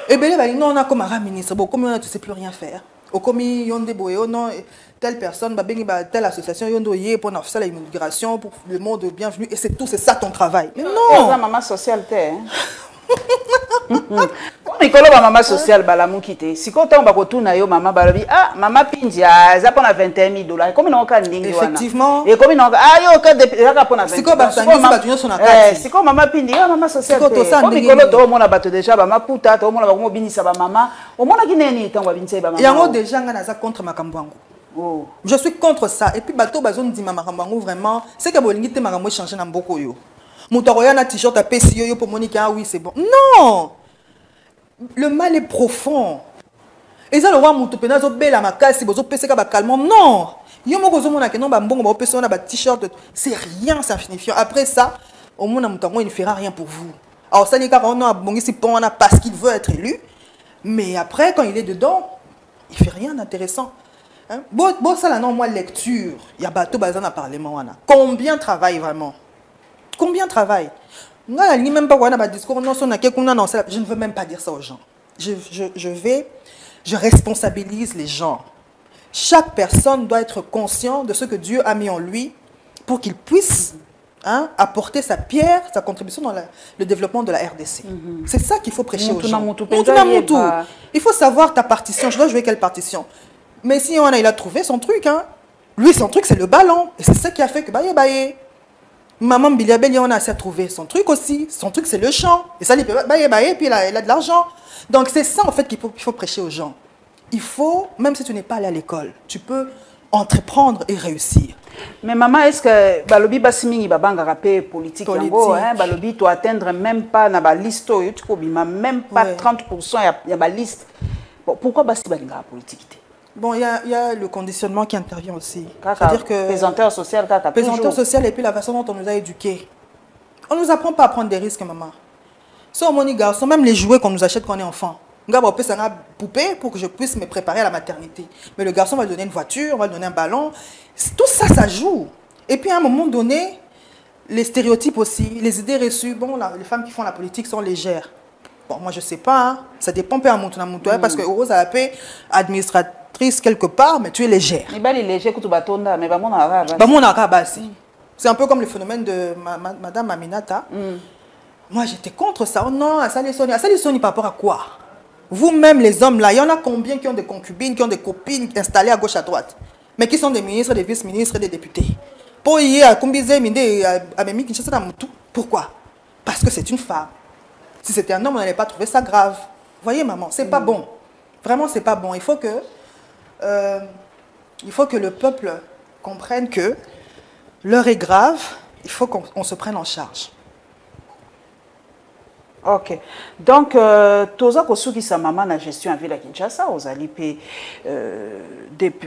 Et bien, on a comme un ministre, bon, comme on ne sait plus rien faire. Au commis, on a non, telle personne, telle association, on a pour faire l'immigration, pour le monde bienvenu, et c'est tout, c'est ça ton travail. Mais non! C'est maman sociale, Mikolo ba mama social balamu kite. Siko ta ba kotuna yo mama balabi ah mama pindia za pona $21,000. Comme non ka ndingi wana. Effectivement. Et comme non ah yo ka za pona 20. Siko ba sangi ba tunyo sona kati. Siko mama pindia mama social. Siko to sa ndingi. Mikolo to mona bato déjà ba maputa to mona ba ko binisa ba mama. O mona kineni tangwa binisa ba mama. Yango déjà nga za contre makambo yango. Oh. Je suis contre ça et puis bato bazon di makambo yango vraiment c'est que bolingi te makambo changer na mboko yo. Moutaroya na t-shirt à PCO yo pour Monique ah oui c'est bon. Non. Le mal est profond. Et ça le roi moutopena zo bela makasi bozo pese ka ba calmant non. Yo moko zo mona ke non ba mbongo ba pese on a ba t-shirt c'est rien c'est insignifiant. Après ça au moins moutango il ne fera rien pour vous. Alors ça n'est qu'à on a bongisi pon on a parce qu'il veut être élu. Mais après quand il est dedans, il fait rien d'intéressant. Hein? Bon ça là non moi lecture, il y a bateau bazana parlement wana. Combien travaille vraiment? Combien travaille? Je ne veux même pas dire ça aux gens. Je responsabilise les gens. Chaque personne doit être conscient de ce que Dieu a mis en lui pour qu'il puisse apporter sa pierre, sa contribution dans le développement de la RDC. C'est ça qu'il faut prêcher aux gens. Il faut savoir ta partition. Je dois jouer quelle partition? Mais si il a trouvé son truc, lui son truc c'est le ballon. Et c'est ça qui a fait que Maman Biliabeli, on a assez trouvé son truc aussi. Son truc, c'est le chant. Et ça, puis il a de l'argent. Donc, c'est ça, en fait, qu'il faut prêcher aux gens. Il faut, même si tu n'es pas allé à l'école, tu peux entreprendre et réussir. Mais maman, est-ce que Balobi Basimini Babanga rappé politique yango, Balobi tu atteindre même pas na ba liste même pas 30% il y a ba liste. Pourquoi Basi Balinga politique? Bon, il y a le conditionnement qui intervient aussi. C'est-à-dire que... Pesanteur social, et puis la façon dont on nous a éduqués. On ne nous apprend pas à prendre des risques, maman. Si on est garçon, même les jouets qu'on nous achète quand on est enfant. On va payer une poupée pour que je puisse me préparer à la maternité. Mais le garçon va lui donner une voiture, va lui donner un ballon. Tout ça, ça joue. Et puis à un moment donné, les stéréotypes aussi, les idées reçues. Bon, les femmes qui font la politique sont légères. Bon, moi je ne sais pas. Ça dépend peu à mon parce que Rose a la paix administratrice quelque part, mais tu es légère. C'est un peu comme le phénomène de Madame Aminata. Moi j'étais contre ça. Oh non, Sony par rapport à quoi? Vous-même les hommes là, il y en a combien qui ont des concubines, qui ont des copines installées à gauche à droite, mais qui sont des ministres, des vice-ministres, des députés. Pour y aller à Kumbize, pourquoi? Parce que c'est une femme. Si c'était un homme, on n'allait pas trouver ça grave. Vous voyez, maman, c'est pas bon. Vraiment, c'est pas bon. Il faut que le peuple comprenne que l'heure est grave. Il faut qu'on se prenne en charge. Ok. Donc, Toza Kosuki sa maman na gestion en ville à Kinshasa, aux alipés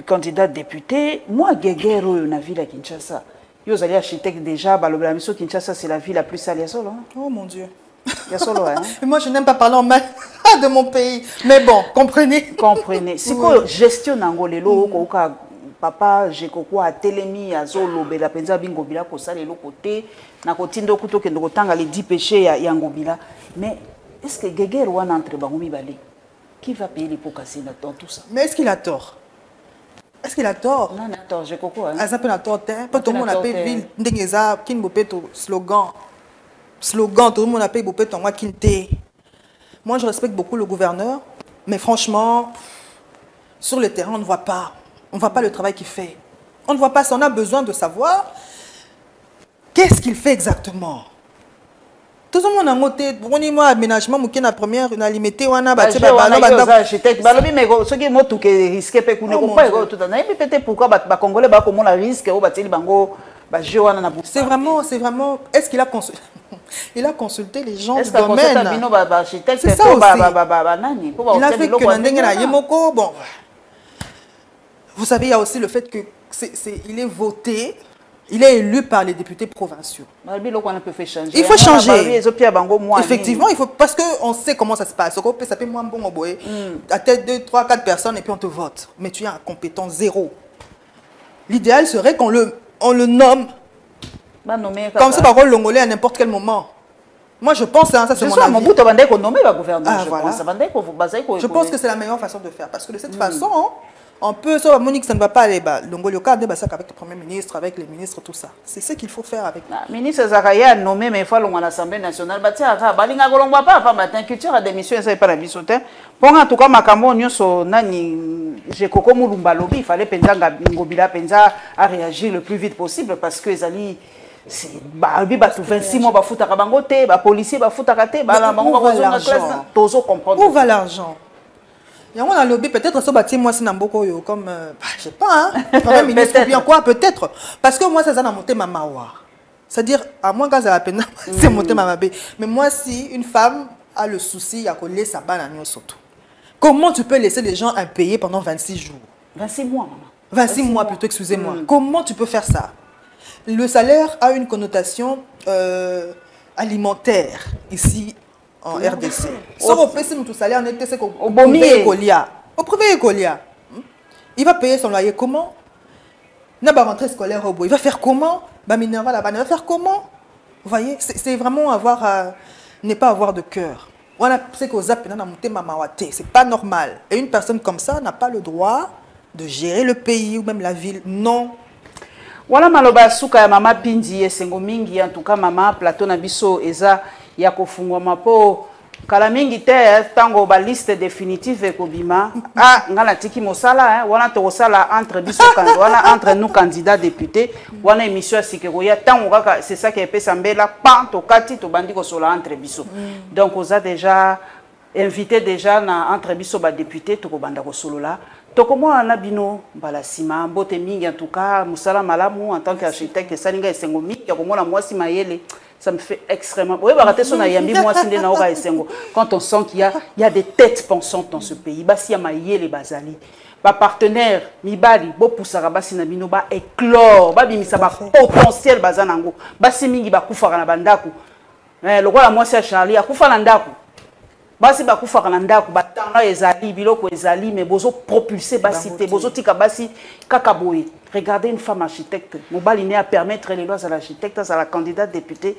candidat député. Moi, Guéguerre, na ville à Kinshasa. Vous allez architecte déjà, la mission Kinshasa, c'est la ville la plus sale. Oh mon Dieu. Moi, je n'aime pas parler en mal de mon pays. Mais bon, comprenez. Comprenez. C'est quoi gestion d'Angolelo, papa, j'ai quoi, Télémi, Azolo, Bela Penza, Bingobila, Kosale, le côté, Nakotindo, Kuto, Kendotanga, les 10 péchés, Yangobila. Mais est-ce que Guéguerre ou un entre Bangomi Balé, qui va payer les pots cassés dans tout ça? Mais est-ce qu'il a tort? Est-ce qu'il a tort? Non, il a tort, j'ai quoi. Ah, ça peut la tort, hein? Tout le monde a payé ville, Ndengeza, Kinbopeto, slogan. Slogan, tout le monde a payé beaucoup de temps. Moi, je respecte beaucoup le gouverneur, mais franchement, sur le terrain, on ne voit pas. On ne voit pas le travail qu'il fait. On ne voit pas ça. On a besoin de savoir qu'est-ce qu'il fait exactement. Tout le monde a monté. Pour moi, aménagement, moi, la première, on a limité, on a bâti. Pourquoi Congolais risque c'est vraiment, est-ce qu'il a consulté? Il a consulté les gens du domaine. C'est ça aussi. Il a fait que bon, Vous savez, il y a aussi le fait que il est voté, il est élu par les députés provinciaux. Il faut changer. Effectivement, il faut, parce qu'on sait comment ça se passe. Ça peut moins bon au boy. À tête 2, 3, 4 personnes et puis on te vote. Mais tu es un compétent zéro. L'idéal serait qu'on le nomme. Comme ça, par Longolais à n'importe quel moment. Moi, je pense, hein, ça c'est mon avis. Je pense que c'est la meilleure façon de faire. Parce que de cette façon, on peut, ça, Monique, ça ne va pas aller. L'Ongolioka, avec le Premier ministre, avec les ministres, tout ça. C'est ce qu'il faut faire avec. Ministre Zakaria nommé, mais il faut à l'Assemblée nationale. Culture à démission, ça n'est pas la vie sauter. Pour en tout cas, Makambo, j'ai Coco Mouloumbalobi, il fallait Penzanga Ngobila Penza à réagir le plus vite possible parce que Zali. C'est 26 mois, les policiers, où va l'argent? Il y a un lobby, peut-être, ce bâtiment, moi, c'est Nambokoyo, comme, je sais pas, hein, Premier ministre, ou bien quoi, peut-être. Parce que moi, ça a monté ma mawa. C'est-à-dire, à moins qu'à la peine, c'est monté ma mabé. Mais moi, si une femme a le souci, à coller sa banane surtout. Comment tu peux laisser les gens impayés pendant 26 jours? 26 mois, maman. 26 mois plutôt, excusez-moi. Comment tu peux faire ça? Le salaire a une connotation alimentaire ici en RDC. Sauf au PC, notre salaire n'est que au privé écolier. Au privé écolier. Il va payer son loyer comment? Il n'a pas rentré scolaire au bout. Il va faire comment? Minerva là-bas, il va faire comment? Vous voyez, c'est vraiment avoir ne pas avoir de cœur. On a c'est qu'aux appels on a monté mamawate. C'est pas normal. Et une personne comme ça n'a pas le droit de gérer le pays ou même la ville. Non. Voilà maloba suka ya mama Pindi esengo mingi en tout cas mama plateau na biso eza ya kofungwa mapo kala mingi te tango ba liste définitive ekobima ngala tiki mosala wana to sala entre biso wana entre nous candidats députés wana émission sikero ya tango kaka c'est ça qui est pesa mbela pan to kati to bandi ko sola entre biso donc oza déjà invité déjà na entre biso ba député to ko banda ko solola. Tokomo anabino balasima mbote mingi en tout cas musala malamu en tant qu'architecte salinga esengo mingi yakomona mwasi mayele ça me fait extrêmement oui baraté son ayambi mwasi ndena oka esengo quand on sent qu'il y a des têtes pensantes dans ce pays basi ya mayele bazali ba partenaire mibali bo pusaka basi na bino ba éclore ba bimisa ba potentiel bazanango basi mingi ba kufaka na bandako lokola mwasi ya Charlie akufa na ndako basi bakufaka na ndako batanga ezali biloko ezali mais bozo propulser basi te bozo tika basi kaka boye. Regardez une femme architecte mobali né à permettre les lois à l'architecte à la candidate députée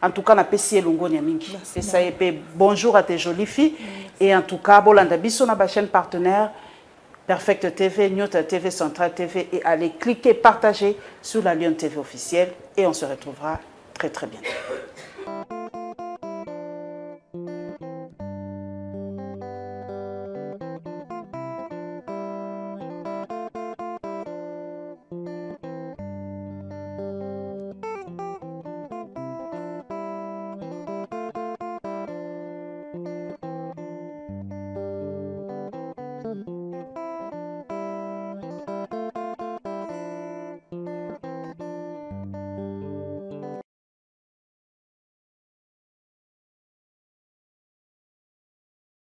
en tout cas na pesi elongo nya mingi et ça épée bonjour à tes jolies filles et en tout cas bolanda biso na ba chaîne partenaire Perfect TV, Nyota TV, Central TV et allez cliquer partager sur la Lyon TV officielle et on se retrouvera très très bientôt.